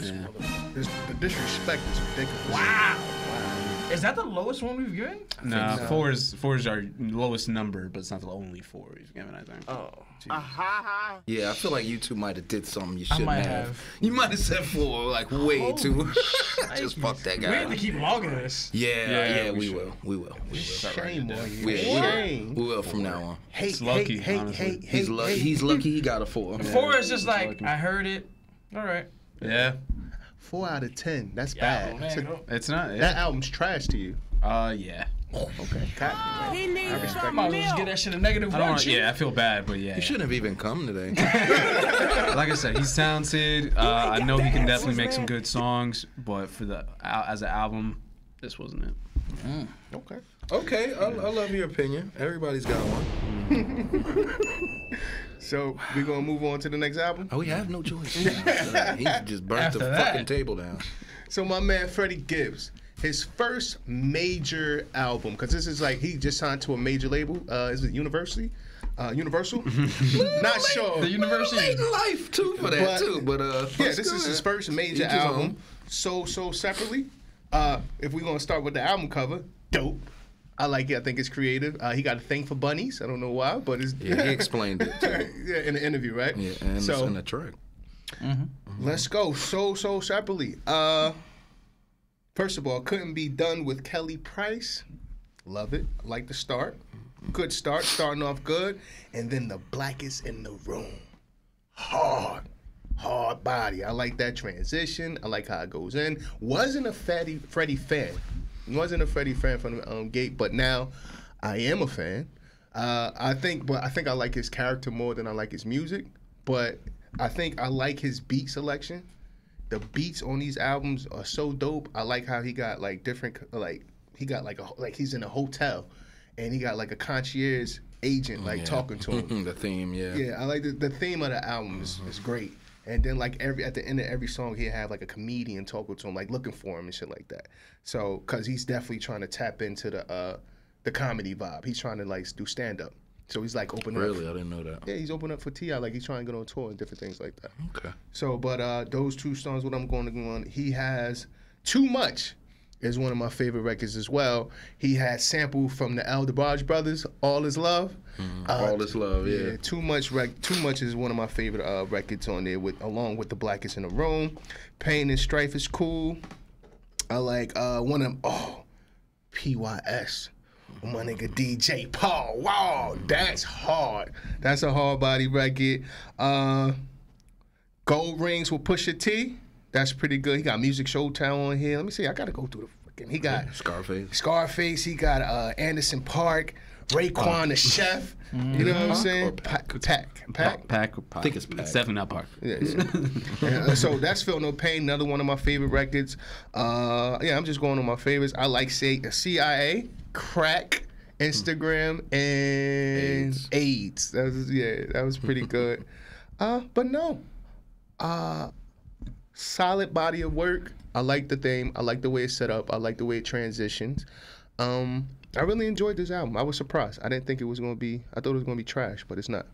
Yeah. The disrespect is ridiculous. Wow. Is that the lowest one we've given? Nah, 4 is our lowest number, but it's not the only 4 we've given, I think. Oh. Yeah, I feel like you two might have did something you I shouldn't might have. have. You might have said 4, like way too. Just fuck that We have to guy. keep logging this. Yeah, we we should. will. We will. Shame on you. We Shame. will from now on. Hate, lucky, hate, honestly. He's lucky. He's lucky he got a 4. 4 is just like, I heard it. All right. Yeah. 4 out of 10. That's Yeah, bad. man, So go. It's not. that album's trash to you. Yeah. Okay. He needs some Might as well just get that shit a negative I don't one. want, yeah, I feel bad, but yeah. You shouldn't have even come today. Like I said, he's talented. I know he can definitely make some good songs, but for the as an album, this wasn't it. Okay. Okay, I love your opinion. Everybody's got one. So we gonna move on to the next album. Oh, we have no choice. He just burnt After the that. fucking table down. So my man Freddie Gibbs, his first major album, because this is like he just signed to a major label. Is it Universal? Not sure. The University. Late in life too for that But- too. But Yeah, this is his first major Each his album. So separately. If we're gonna start with the album cover, dope. I like it. I think it's creative. He got a thing for bunnies. I don't know why, but it's Yeah, he explained it too. yeah, in the interview, right? Yeah, and it's so in the track. let's go. So separately. First of all, couldn't be done with Kelly Price. Love it. I like the start. Good start. Starting off good, and then the blackest in the room. Hard body. I like that transition. I like how it goes in. Wasn't a Freddie fan. Wasn't a Freddie fan from the gate, but now I am a fan. I think I like his character more than I like his music. But I think I like his beat selection. The beats on these albums are so dope. I like how he got like different, like he got like he's in a hotel, and he got like a concierge agent like talking to him. The theme, yeah. Yeah, I like the theme of the album is great. And then like at the end of every song, he'll have like a comedian talking to him, like looking for him and shit like that. So, cause he's definitely trying to tap into the comedy vibe. He's trying to like do stand up. So he's like opening up. Really, I didn't know that. Yeah, he's opening up for T.I. Like he's trying to get on tour and different things like that. Okay. So, but those two songs, what I'm going to go on, he has Too Much is one of my favorite records as well. He had sample from the El DeBarge Brothers, All Is Love. All This Love, yeah. Too Much is one of my favorite records on there, along with The Blackest in the Room. Pain and Strife is cool. I like one of them, PYS. My nigga DJ Paul. Wow, that's hard. That's a hard body record. Gold Rings with Pusha T. That's pretty good. He got Music Showtown on here. Let me see. I gotta go through the freaking. He got Scarface. He got Anderson.Paak. Raekwon the Chef. You know what I'm saying? Pack. I think it's Pack. It's definitely not Park. Yeah. So that's Feel No Pain. Another one of my favorite records. Yeah, I'm just going on my favorites. I like CIA, Crack, Instagram, and AIDS. That was pretty good. But no. Solid body of work. I like the theme. I like the way it's set up. I like the way it transitions. I really enjoyed this album. I was surprised. I didn't think it was going to be, I thought it was going to be trash, but it's not.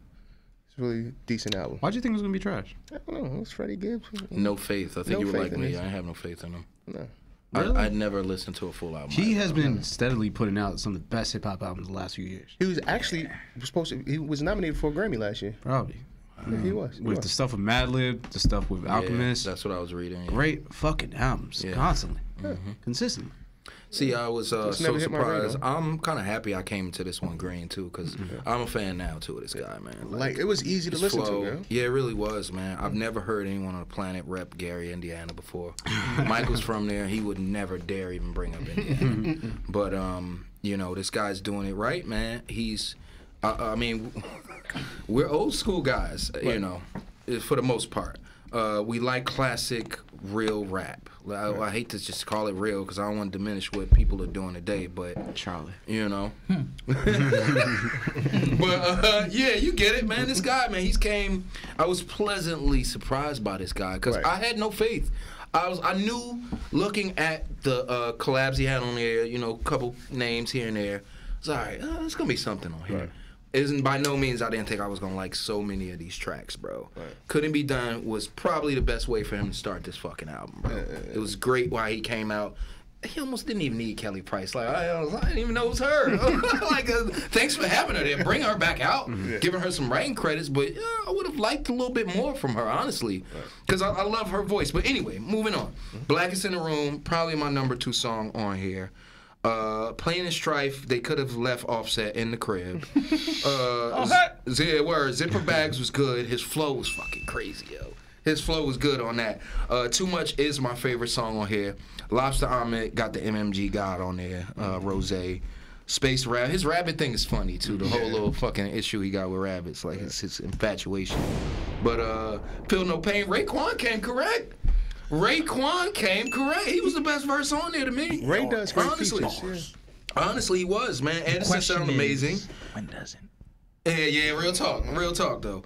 It's a really decent album. Why'd you think it was gonna be trash? I don't know. It was Freddie Gibbs. No faith. I think No you were faith like in me. this. I have no faith in him. No. Really? I'd never listened to a full album. He has been steadily putting out some of the best hip hop albums the last few years. He was actually he was nominated for a Grammy last year. Probably. Yeah, he was. With the stuff with Madlib, the stuff with Alchemist. That's what I was reading. Yeah. Great fucking albums. Yeah. Constantly. Consistently. See, I was so never hit my radar. surprised. I'm kind of happy I came to this one green too, because I'm a fan now too of this guy, man. Like it was easy to his listen flow, to, girl. Yeah, it really was, man. I've never heard anyone on the planet rep Gary, Indiana before. Michael's from there. He would never dare even bring up Indiana. But you know, this guy's doing it right, man. He's, I mean, we're old school guys, you know, for the most part. We like classic, real rap. I hate to just call it real because I don't want to diminish what people are doing today, but Charlie. you know. But yeah, you get it, man. This guy, man, I was pleasantly surprised by this guy because I had no faith. I knew looking at the collabs he had on there, you know, a couple names here and there. I was all right, there's gonna be something on here. Isn't by no means I didn't think I was gonna like so many of these tracks, bro. Couldn't Be Done was probably the best way for him to start this fucking album, bro. It was great while he came out. He almost didn't even need Kelly Price. Like I didn't even know it was her. Like, thanks for having her there. Bring her back out, giving her some writing credits. But I would have liked a little bit more from her, honestly, because I love her voice. But anyway, moving on. Blackest in the Room, probably my #2 song on here. Pain and Strife, they could have left Offset in the crib. Zipper Bags was good. His flow was fucking crazy, yo. His flow was good on that. Too Much is my favorite song on here. Lobster Omelet got the MMG God on there. Rosé. Space Rabbit. His rabbit thing is funny too. The whole little fucking issue he got with rabbits, like his infatuation. But Feel No Pain, Raekwon came correct. Raekwon came correct. He was the best verse on there to me. Ray does great honestly. features. Honestly, he was, man. Anderson sounded amazing. When does it? Yeah, real talk though.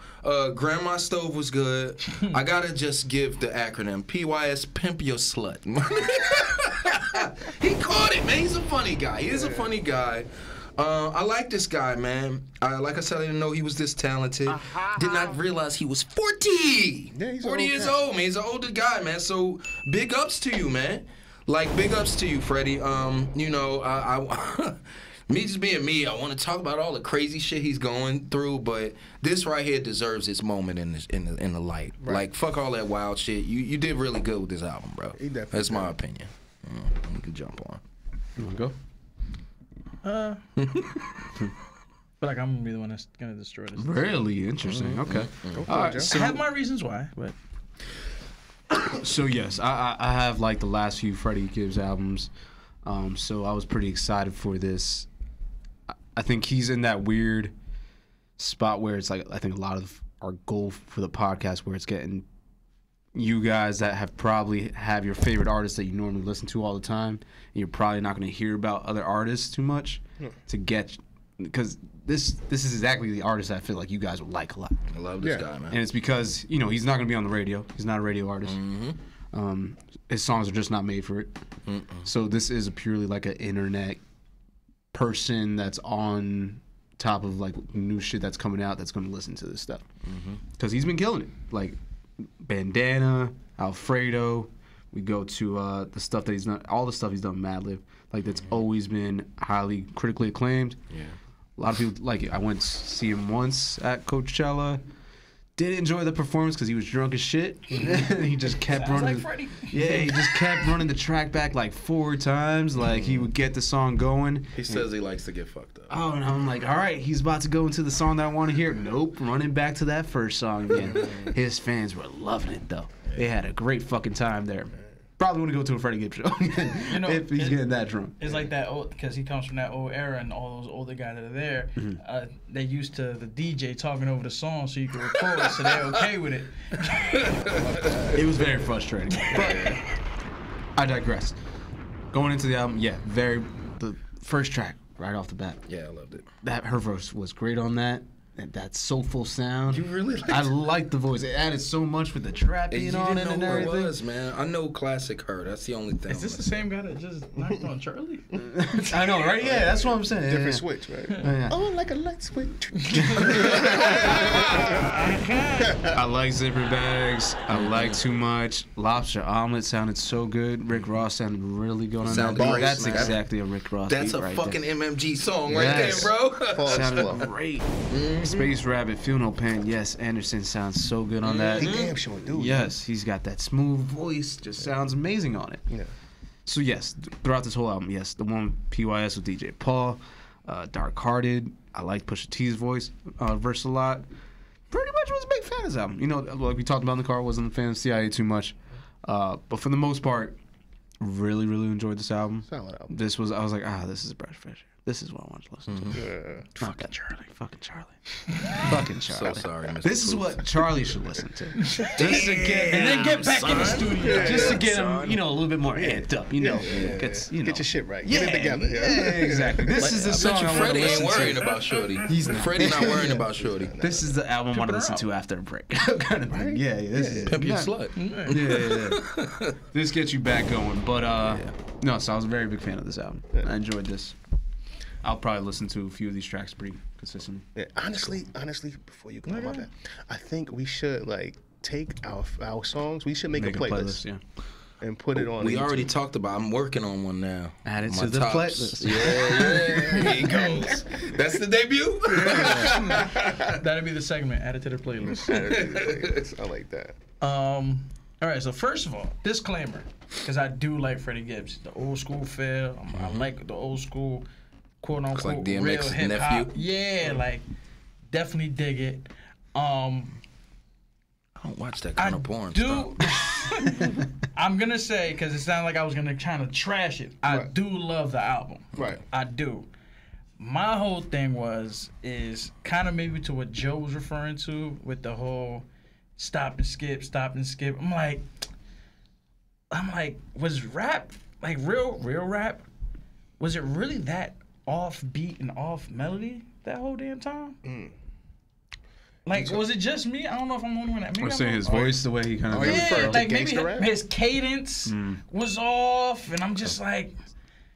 Grandma Stove was good. I gotta just give the acronym PYS, Pimp Your Slut. He caught it, man. He's a funny guy. He is a funny guy. I like this guy, man. Like I said, I didn't know he was this talented. Did not realize he was 40. Yeah, he's 40 years old, man. He's an older guy, man. So big ups to you, man. Like big ups to you, Freddie. You know, I me just being me, I want to talk about all the crazy shit he's going through, but this right here deserves its moment in the light. Right. Like fuck all that wild shit. You did really good with this album, bro. That's my opinion. We can jump on. You wanna go? But like I'm gonna be the one that's gonna destroy this. Really interesting. Okay. All right. So, I have my reasons why, but so yes, I have like the last few Freddie Gibbs albums. So I was pretty excited for this. I think he's in that weird spot where it's like I think a lot of our goal for the podcast where it's getting you guys that have your favorite artists that you normally listen to all the time, and you're probably not going to hear about other artists too much to get, because this is exactly the artist I feel like you guys would like a lot. I love this guy, man. And it's because, you know, he's not going to be on the radio. He's not a radio artist. His songs are just not made for it. So this is purely like an internet person that's on top of like new shit that's coming out that's going to listen to this stuff. Because he's been killing it. Like Bandana, Alfredo. We go to the stuff that he's done, all the stuff he's done with Madlib. Like that's always been highly critically acclaimed. Yeah. A lot of people like it. I went to see him once at Coachella. Did enjoy the performance because he was drunk as shit. He just kept running. Like Freddie. Yeah, he just kept running the track back like 4 times. Like he would get the song going. He says he likes to get fucked up. Oh, and I'm like, all right, he's about to go into the song that I want to hear. Nope, running back to that first song again. His fans were loving it though. They had a great fucking time there. Probably want to go to a Freddie Gibbs show you know, if he's getting that drunk. It's like that old, because he comes from that old era, and all those older guys that are there, they used to the DJ talking over the song so you could record it, so they're okay with it. It was very frustrating. But I digress. Going into the album, the first track right off the bat. Yeah, I loved it. Her verse was great on that. That soulful sound. You really liked it? I liked the voice. It added so much with the trap being on it and everything. It was, man. I know classic her. That's the only thing. Is this the same guy that just knocked on Charlie? I know, right? Yeah, that's what I'm saying. Different switch, right? Oh, like a light switch. I like Zipper Bags. I like Too Much. Lobster Omelet sounded so good. Rick Ross sounded really good on that. Great, that's man. exactly a Rick Ross That's beat a right fucking there. MMG song right there, bro. Sounded great. Space Rabbit, Feel No Pain. Yes, Anderson sounds so good on that. He damn sure do. Yes, he's got that smooth voice. Just sounds amazing on it. Yeah. So yes, throughout this whole album, yes, the one PYS with DJ Paul, Dark Hearted. I like Pusha T's verse a lot. Pretty much was a big fan of this album. You know, like we talked about in the car, wasn't a fan of CIA too much. But for the most part, really, really enjoyed this album. Solid album. I was like, this is a breath of fresh air. This is what I wanted to listen to. Yeah. Fucking Charlie. Fucking Charlie. Fucking Charlie. So sorry, Mr. This is Puth. what Charlie should listen to. Just to get, And then get back in the studio. just to get him, you know, a little bit more amped up. You know, Get your shit right. Yeah, Get it together. yeah, exactly. This is the song I want to Freddie ain't listen worrying to. about Shorty. He's not. Freddie not worrying about Shorty. This is the album I want to listen to after a break. kind of thing. Yeah, this is Pimp your slut. Yeah. This gets you back going. But no, so I was a very big fan of this album. I enjoyed this. I'll probably listen to a few of these tracks pretty consistently. Yeah, honestly, before you go on that, I think we should like take our songs. We should make a playlist, yeah. and put it on. We YouTube. already talked about. I'm working on one now. Add it My to the tops. playlist. Yeah, here he goes. That's the debut. That'd be the segment. Add it to the playlist. I like that. All right, so first of all, disclaimer, because I do like Freddie Gibbs, the old school feel. I like the old school, quote unquote, Like DMX's real hip hop. nephew? Yeah, like definitely dig it. I don't watch that kind of porn do. stuff. I'm gonna say, because it sounded like I was gonna kind of trash it. I do love the album. Right. I do. my whole thing is kind of maybe to what Joe was referring to with the whole stop and skip. I'm like, was rap, like real rap, was it really that off beat and off melody that whole damn time? Like, was it just me? I don't know if I'm the only one that. We're saying his voice, the way he kind of. Yeah, like maybe his cadence was off, and I'm just like.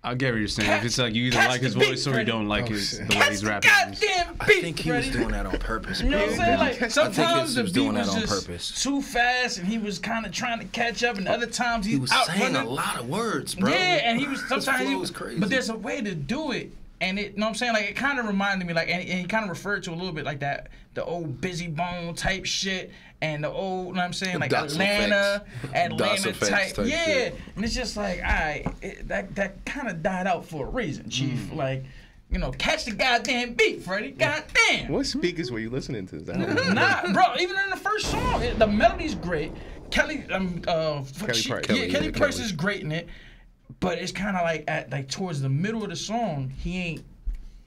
I get what you're saying. If it's like you either like his voice or you don't like the way he's rapping. Goddamn beat, I think he was doing that on purpose. You know what I'm saying? Like sometimes the was beat doing was that on just purpose. too fast, and he was kind of trying to catch up, and other times he was saying a lot of words, bro. Yeah, and he was sometimes he was crazy. But there's a way to do it, and it. You know what I'm saying? Like it kind of reminded me, like, and he kind of referred to a little bit like that, the old Busy Bone type shit. And the old, you know what I'm saying, like Atlanta type. Yeah. Shit. And it's just like, all right, that kind of died out for a reason, Chief. Like, you know, catch the goddamn beat, Freddie. Goddamn. What speakers were you listening to? Nah, bro, even in the first song, the melody's great. Kelly Price is great in it. But it's kind of like towards the middle of the song, he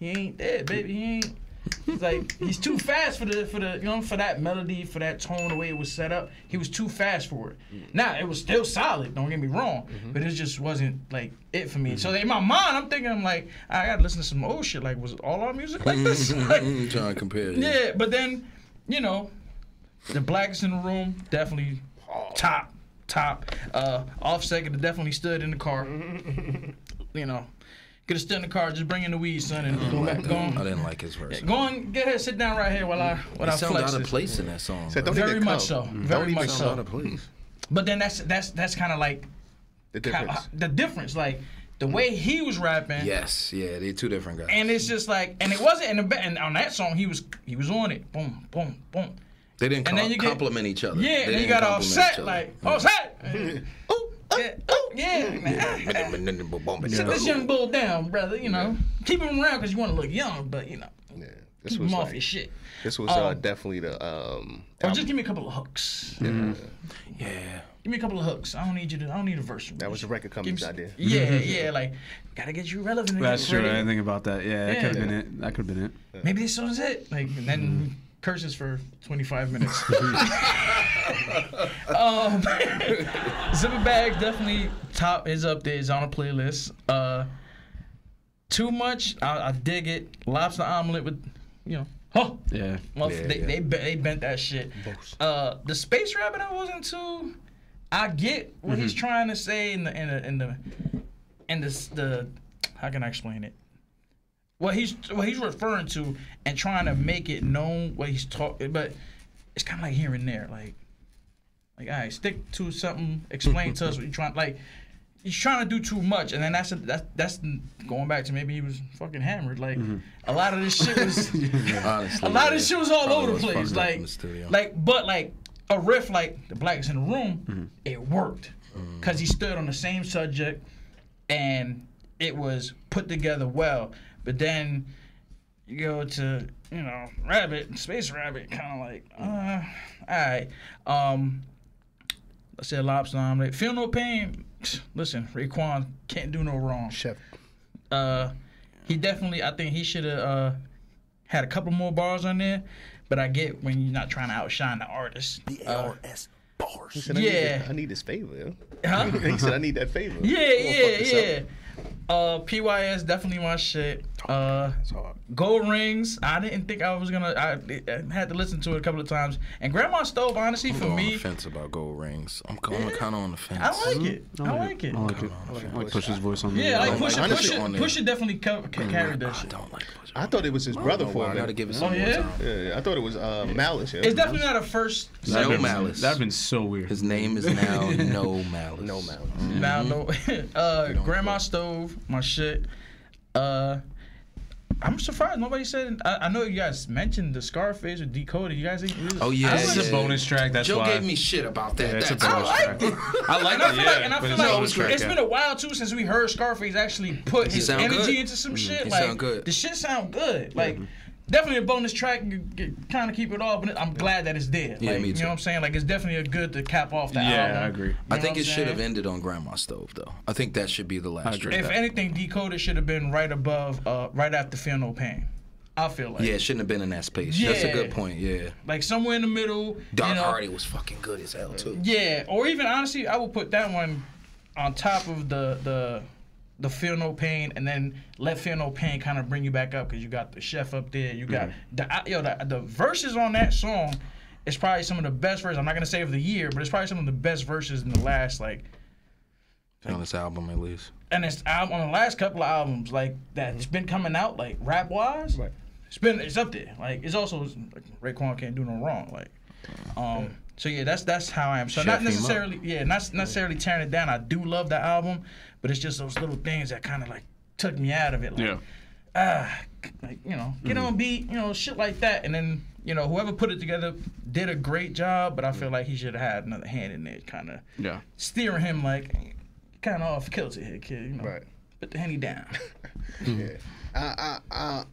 ain't there, baby. He ain't. He's like he's too fast for the you know, for that melody, for that tone, the way it was set up. He was too fast for it. Now it was still solid. Don't get me wrong, but it just wasn't like it for me. So in my mind, I'm thinking, I'm like, I gotta listen to some old shit. Like, was all our music like this? Like, trying to compare. Yeah, but then you know, the Blackest in the Room definitely top. Offset could have definitely stood in the car. You know. Could have stood in the car, just bring in the weed, son, and go back. I didn't like his verse. Go on, get ahead, sit down right here while I flex. It sounds out of place in that song. So very much so. Very much so. Out of place. But then that's kind of like the difference. The difference, like the way he was rapping. Yes, yeah, they're two different guys. And it's just like, and it wasn't and on that song he was on it. Boom, boom, boom. They didn't compliment each other. Yeah, and then you got Offset like Offset. Ooh. Yeah. Sit this young bull down, brother. You know, keep him around because you want to look young, but you know, keep him off your shit. This was definitely the. Or just give me a couple of hooks. Yeah. Give me a couple of hooks. I don't need a verse. That was the record company's idea. Yeah. Like, gotta get you relevant. That's true. I didn't think about that. Yeah, that could have been it. That could have been it. Maybe this song's it. Like, and then curses for 25 minutes. Zipper Bag definitely is up there. Is on a playlist. Too Much. I dig it. Lobster Omelet with, you know. Oh yeah. Well, they bent that shit. The Space Rabbit I wasn't too. I get what he's trying to say in the how can I explain it? What he's referring to and trying to make it known what he's talking, but it's kind of like here and there, like all right, stick to something, explain to us what you're trying. Like he's trying to do too much, and then that's going back to maybe he was fucking hammered. Like a lot of this shit was, honestly, a lot of this shit was all over the place. Like a riff like The Blackest in the Room, it worked because he stood on the same subject, and it was put together well. But then you go to, you know, Space Rabbit, kind of like, all right. Let's say Lobster Omelet. Feel No Pain. Listen, Raekwon can't do no wrong. Chef. He definitely, I think he should have had a couple more bars on there. But I get when you're not trying to outshine the artist. BLS bars. He said, I need his favor. Huh? He said, I need that favor. Yeah. PYS definitely my shit. Gold Rings. I didn't think I was gonna. I had to listen to it a couple of times. And Grandma Stove, honestly, for me, on the fence about Gold Rings. I'm kind of on the fence. I like it. I like it. I like Push's voice on there. Yeah, like Pusha Pusha definitely carried that shit. I don't like Pusha. I thought it was his brother for a I gotta minute. give it some more time. Yeah, I thought it was Malice. Yeah. It's definitely not a first. No Malice. That'd been so weird. His name is now No Malice. No Malice. Now no. Grandma Stove, my shit. I'm surprised nobody said. I know you guys mentioned the Scarface or Decoded. You guys ain't really. Oh yeah, this is a bonus track. That's Joe why. gave me shit about that. Yeah, it's a That's bonus why. track. I like it. And I feel like it's been a while too since we heard Scarface actually put his energy into some shit. He like sound good. the shit sound good. Like definitely a bonus track. You kind of keep it off, but I'm glad that it's there. Yeah, Like, me you too. know what I'm saying? Like, it's definitely a good to cap off the album. Yeah, I agree. You I know think what it I'm should have saying? ended on Grandma's Stove, though. I think that should be the last agree. track. If anything, Decoded should have been right above, right after Feel No Pain. I feel like. Yeah, it shouldn't have been in that space. That's a Yeah. good point, yeah. Like somewhere in the middle. Dark you know, Hearted was fucking good as hell, too. Yeah, or even honestly, I would put that one on top of the Feel No Pain, and then let Feel No Pain kind of bring you back up because you got the chef up there. You got the verses on that song. It's probably some of the best verses. I'm not gonna say of the year, but it's probably some of the best verses in the last On this album, at least. and it's on the last couple of albums like that's been coming out like rap wise. Right. It's up there. Like it's also like, Raekwon can't do no wrong. Like, so yeah, that's how I am. So Chef not necessarily tearing it down. I do love the album, but it's just those little things that kind of like took me out of it. Like, like get on beat, shit like that, and then whoever put it together did a great job, but I feel like he should have had another hand in there, kind of steering him like kind of off kilter here, kid. Right. Put the Henny down. Yeah.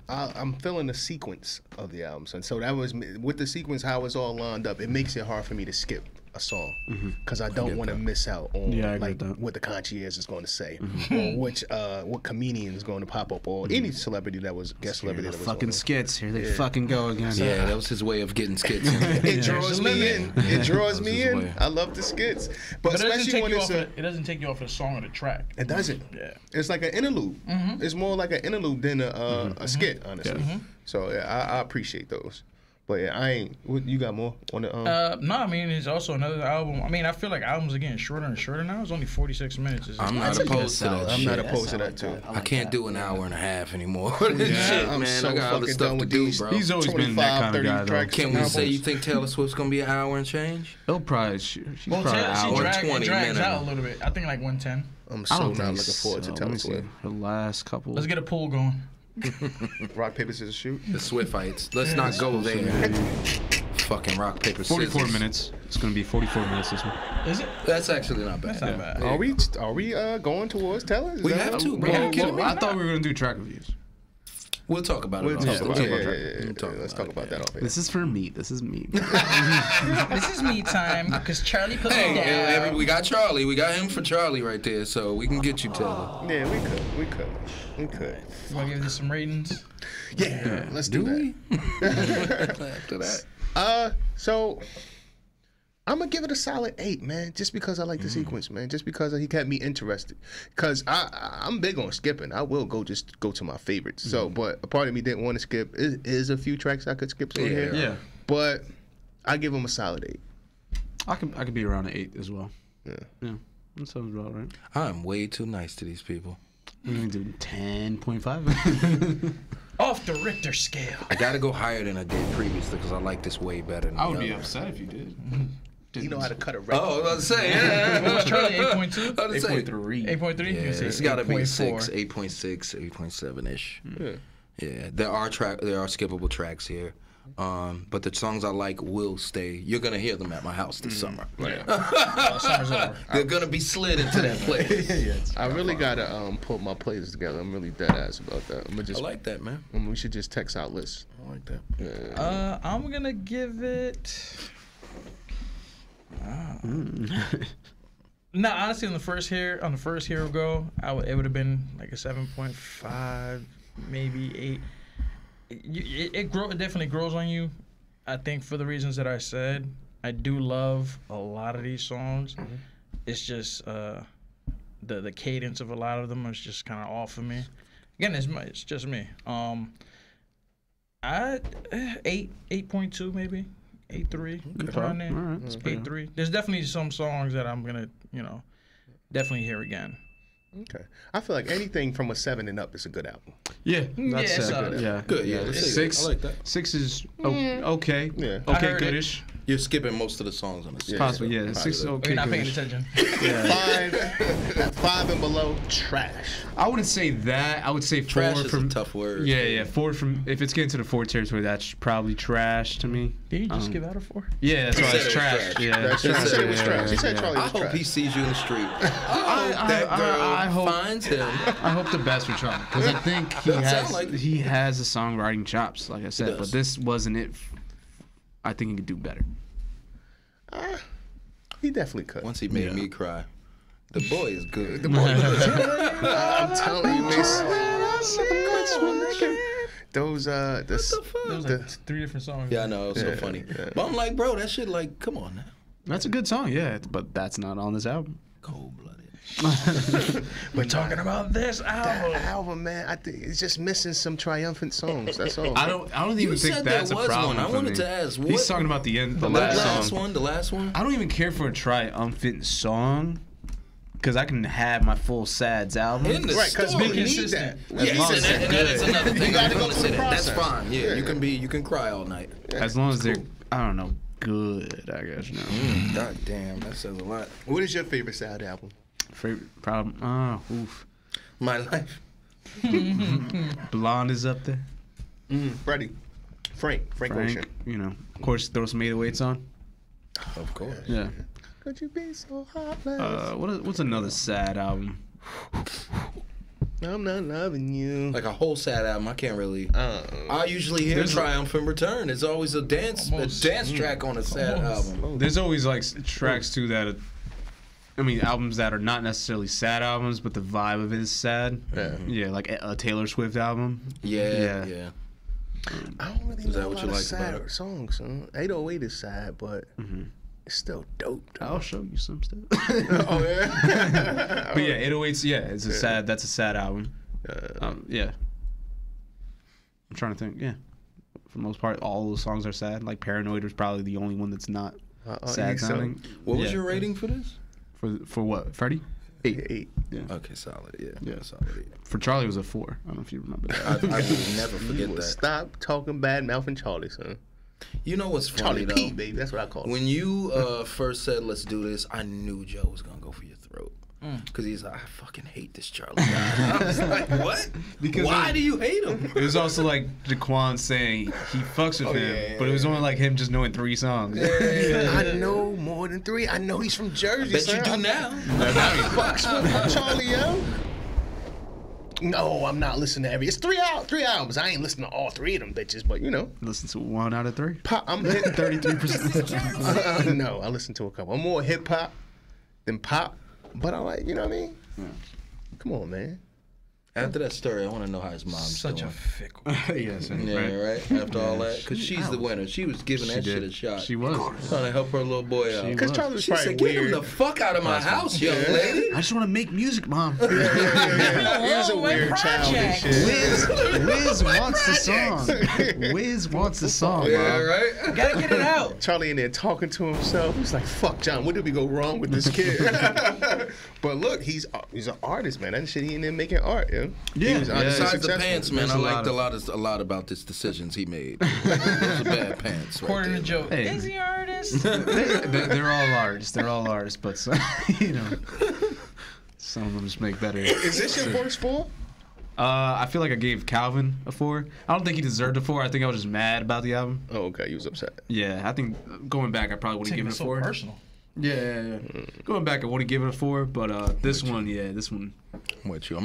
I'm feeling the sequence of the album, son. So that was with the sequence, how it's all lined up. It makes it hard for me to skip a song because I don't want to miss out on like what the concierge is going to say, or what comedian is going to pop up, or any celebrity that was guest celebrity that was fucking on skits. Here they fucking go again. Yeah, that was his way of getting skits in. It draws me in. It draws me his in. way. I love the skits, but But it doesn't especially take when you it's off. It doesn't take you off the song or the track. it doesn't. Yeah. It's like an interlude. It's more like an interlude than a skit, honestly. So yeah, I appreciate those. But yeah, I ain't. You got more on the? No, I mean it's also another album. I mean I feel like albums are getting shorter and shorter now. It's only 46 minutes. I'm not opposed to that I'm shit. not opposed to that too. I can't do an hour and a half anymore. This shit, I'm man. so I got other fucking stuff done to with do, these. bro. He's always been that kind of 30 guy, though. tracks. Can we albums. say you think Taylor Swift's gonna be an hour and change? He'll probably. She's Well, probably Taylor, out. she Or drags 20 out minimum. a little bit. I think like 110. I'm I so don't not think looking forward to so. Taylor Let me see. Swift. Her last couple. Let's get a poll going. Rock paper scissors shoot. The Swiftites. Let's not go there. Fucking rock paper scissors. 44 minutes. It's gonna be 44 minutes this one. Is it? That's actually not bad. Not bad. Are we going towards Taylor? Is We that have how- to, bro. Yeah, Are you kidding me? I thought we were gonna do track reviews. We'll talk about it. We'll off talk the- about we'll it. talk Yeah, We'll talk Let's about talk about that off here. This is for me. This is me. This is me time because Charlie put me down. Hey, we got Charlie. We got him for Charlie right there, so we can get you Taylor. Yeah, we could. You want to give this some ratings? Yeah, let's do that. After that. So I'm gonna give it a solid 8, man. Just because I like the sequence, man. Just because he kept me interested. Cause I'm big on skipping. I will go to my favorites. So, but a part of me didn't want to skip. Is a few tracks I could skip on here. Yeah. But I give him a solid 8. I could be around an 8 as well. Yeah. Yeah. That sounds about right. I'm way too nice to these people. We're gonna do 10.5. Off the Richter scale. I gotta go higher than I did previously because I like this way better than the other. upset if you did. You know how to cut a record. Oh, I was about to say, yeah. What was Charlie, 8.2? I was about to say, 8.3? yeah, You can say it's gotta be 8.4. 6, 8.6, 8.7-ish. Yeah, there are skippable tracks here. But the songs I like will stay. You're gonna hear them at my house this summer. Summer's over. They're gonna be slid into that playlist. I really gotta put my playlist together. I'm really dead ass about that. I'm gonna I just. like that, man. We should just text out lists. I like that. I'm gonna give it. No, honestly, on the first Hero Go, it would have been like a 7.5, maybe 8. It definitely grows on you. I think for the reasons that I said, I do love a lot of these songs. It's just the cadence of a lot of them is just kind of off for me. Again, it's just me. 8.2 maybe. 8.3. Around there. All right, that's pretty 8.3. There's definitely some songs that I'm gonna, definitely hear again. Okay. I feel like anything from a 7 and up is a good album. Yeah, that's it's good. solid. Yeah, Good, yeah. let's say 6. I like that. 6 is okay. Yeah. I Okay, heard goodish. You're skipping most of the songs on the six. Possibly, yeah. 6 is okay. You're not paying good. attention. At 5 and below, trash. I wouldn't say that. I would say 4 Trash is from a tough word. Yeah. 4 from. If it's getting to the 4 territory, that's probably trash to me. Did you just give out a 4? Yeah, that's why said it's it was trash. trash. Yeah, That's trash. She said it was trash. She said yeah. Charlie I was hope trash. he sees you in the street. I hope that girl I hope- finds him. I hope the best for Charlie because I think he has the songwriting chops, like I said. does. But this wasn't it. I think he could do better. He definitely could. Once he made me cry. The boy is good. I'm telling you, miss. Those Those like 3 different songs. Yeah, I know. It was so funny. But I'm like, bro, that shit, like, come on now. That's a good song, yeah, but that's not on this album. Cold-blooded. We're talking about this album. that album, man. I think it's just missing some triumphant songs. That's all. I don't even think said that's there a was problem one. I for wanted me. to ask, He's what- talking about the end, the The last last song. one, the last one. I don't even care for a triumphant song because I can have my full sads album. In the Right, because story. we need consistent. that. Yes, long as and that is another thing. gotta I'm go gonna through say the that. That's process. fine. Yeah, you can cry all night. As long as they're, I don't know, good, I guess. No. God damn, that says a lot. What is your favorite sad album? Favorite problem? Oh, oof. My life. Blonde is up there. Freddie. Frank Ocean. Frank, you know, of course, throw some 808s on. Of course. Yeah. Could you be so heartless? What's another sad album? I'm not loving you. Like a whole sad album, I can't really. I usually hear Triumphant Return. It's always a dance track on a sad album. There's always like tracks too that are, I mean, albums that are not necessarily sad albums, but the vibe of it is sad. Yeah, like a Taylor Swift album. Yeah. I don't really Is that know what a you lot of like sad about it? songs. 808 is sad, but it's still dope. I'll show you some stuff. Oh yeah. But yeah, 808s. Yeah, it's a sad. That's a sad album. Yeah. I'm trying to think. Yeah, for the most part, all the songs are sad. Like Paranoid was probably the only one that's not sad sounding. What was your rating for this? For what? Freddie? 8. Okay, solid. Yeah. Yeah. Solid. For Charlie it was a 4. I don't know if you remember that. I will never forget that. Stop talking bad mouthing Charlie, son. You know what's funny Charlie though? P, baby. That's what I call him. When you first said let's do this, I knew Joe was gonna go for your throat. Because he's like, I fucking hate this Charlie guy. I was like, what? Because why do you hate him? It was also like Jaquan saying he fucks with him, but it was only like him just knowing 3 songs. I know more than 3. I know he's from Jersey. Bet son. you do now. Fucks with Charlie, yo. No, I'm not listening to every. It's 3 albums. I ain't listening to all 3 of them bitches, but you know. Listen to 1 out of 3. Pop, I'm hitting 33%. No, I listen to a couple. I'm more hip hop than pop, but I like, you know what I mean? Come on, man. After that story, I want to know how his mom's Such doing. a fickle. Yes, Yeah, right? After all that. Because she's the winner. She was giving that shit a shot. She was. Trying to help her little boy out. Because Charlie was She probably said, get him weird. the fuck out of my house, young lady. I just want to make music, Mom. He was a weird child and shit. Wiz wants the song. Wiz wants the song, Yeah, Mom. right? Gotta get it out. Charlie in there talking to himself. He's like, "Fuck, John, what did we go wrong with this kid?" But look, he's an artist, man. That shit, he in there making art, yeah. Yeah. He was honestly Besides the successful. pants, man, There's I a liked lot a lot about this decisions he made. Those are bad pants. Right According there, to Joe, Hey. is he artist? They're all artists. They're all artists, but some, you know, some of them just make better. Is this your first 4? I feel like I gave Calvin a 4. I don't think he deserved a 4. I think I was just mad about the album. Oh, okay, you was upset. Yeah, I think going back, I probably would have Taking given it it a so 4. personal. Yeah. Going back, I would have given it a 4, but this one. I'm with you. I'm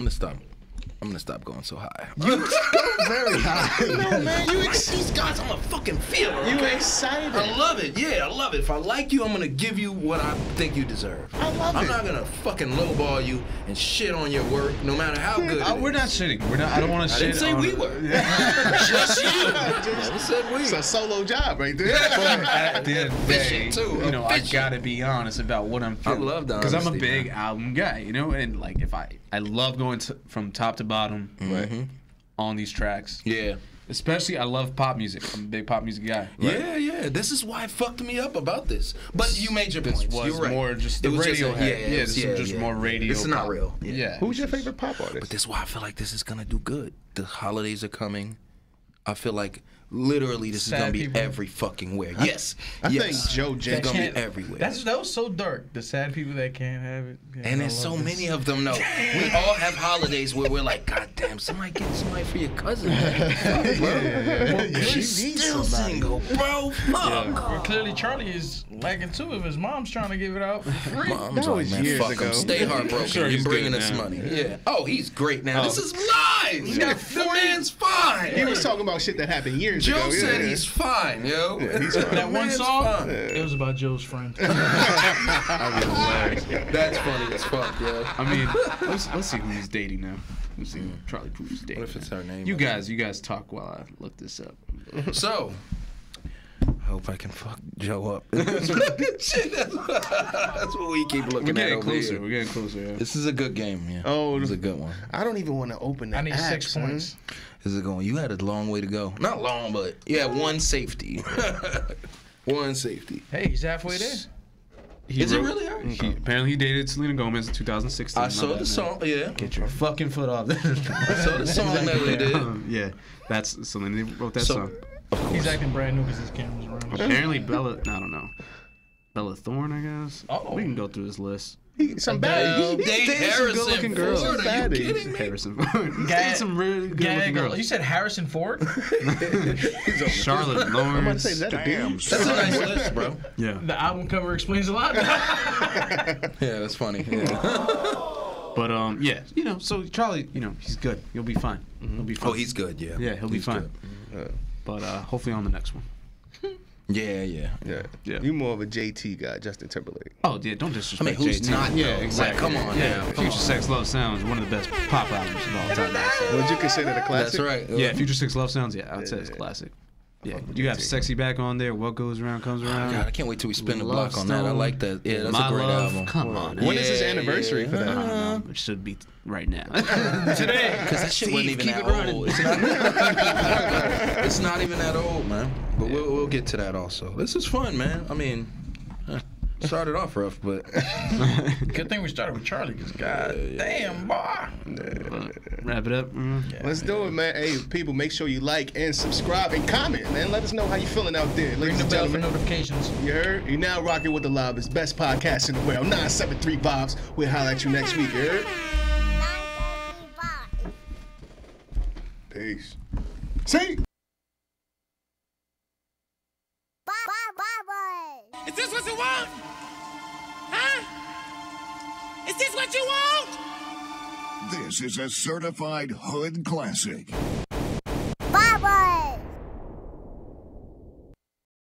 gonna stop going so high. Very high. No, man, you These guys, I'm a fucking feeler. you okay? excited. I love it. Yeah, I love it. If I like you, I'm gonna give you what I think you deserve. I love I'm it. not gonna fucking lowball you and shit on your work, no matter how good. it We're is. not shitting. We're not. I don't want to I shit. didn't say on we it. were. Just you. Never said we. It's a solo job right there. At the end of the day, Fishing, too. you know, I Fishing. gotta be honest about what I'm feeling. love the because I'm a honesty, big man. album guy, you know, and like if I love going from top to bottom on these tracks. Yeah. Especially, I love pop music. I'm a big pop music guy. Yeah. This is why it fucked me up about this. But you made your This points. was You're right. more just the It was radio just a- head. This is just more radio. This is not pop. real. Yeah. Who's your favorite pop artist? But this is why I feel like this is gonna do good. The holidays are coming. I feel like Literally, this is gonna Sad be people. every fucking where. Yes, I yes. think Joe It's Jackson. gonna be everywhere. That was so dark. The sad people that can't have it. Yeah, And I there's so love this. many of them. No, we all have holidays where we're like, God damn, somebody get somebody for your cousin. Man. Fuck, bro. She's still single, bro. Fuck. Well, clearly, Charlie is lagging too if his mom's trying to give it out for free. Mom's That like, was man, years fuck ago. him. Stay heartbroken. Sure, You're he's bringing good us now. money. Yeah. Oh, he's great now. Oh. This is live. He's got The man's fine. He was talking about shit that happened years ago. Joe said yeah. he's fine, yo. He's fine. That one man's song, fine. it was about Joe's friend. That's funny as fuck, yo. I mean, let's see who he's dating now. Let's see who Charlie Puth is dating. What if it's her name? You guys talk while I look this up. So, I hope I can fuck Joe up. That's what we keep looking We're at getting over closer. here. We're getting closer. Yeah. This is a good game, yeah. Oh, This is a good one. I don't even want to open that. I need app, 6 son. points. This is going. You had a long way to go. Not long, but yeah, one safety. One safety. Hey, he's halfway there. Is it really her? Apparently, he dated Selena Gomez in 2016. I saw the song. Yeah, Get your fucking foot off. I saw the song that they did. Yeah, that's Selena wrote that So- song. He's acting brand new because his camera's around. Apparently, Bella. I don't know. Bella Thorne, I guess. Uh-oh. We can go through this list. Some Adele. bad. Date dated some Harrison good-looking girls. Ford. Are you Baddies. kidding me? Harrison Ford. He's dated some really good-looking You girls. said Harrison Ford? Charlotte I'm about to Lawrence. say, is that a dude? That's a nice list, bro. Yeah. The album cover explains a lot. Yeah, that's funny. Yeah. But yeah, so Charlie, he's good. He'll be fine. He'll be fine. Oh, he's good. Yeah. Yeah, he'll be He's fine. good. But hopefully on the next one. Yeah. Yeah. Yeah. You more of a JT guy, Justin Timberlake. Oh yeah, don't disrespect I mean, who's JT. not, Yeah, though? exactly. Like, come on Yeah, now, come Future on. Sex Love Sounds, one of the best pop albums of all time. Would you consider the classic? That's right. Yeah, Future Sex Love Sounds. Yeah, I'd say it's classic. Yeah, you have Sexy Back on there. What Goes Around Comes Around. God, I can't wait till we spin the Love block on that. I Stone. like that. Yeah, that's My a great Love. album. Come on. When is his Yeah, anniversary for I that? don't know. It should be right now. Today. Because that shit wasn't even keep that it running. old. It's not, it's not even that old, man. But we'll get to that also. This is fun, man. I mean, started off rough, but Good thing we started with Charlie, because god damn, boy. Wrap it up. Let's do it, man. Hey, people, make sure you like and subscribe and comment, man. Let us know how you feeling out there. Ring Ladies the and bell for gentlemen, notifications. you heard? You're now rocking with the loudest, best podcast in the world. 973 Bobs. We'll holler at you next week, you heard? Peace. See? Is this what you want? Huh? Is this what you want? This is a certified hood classic.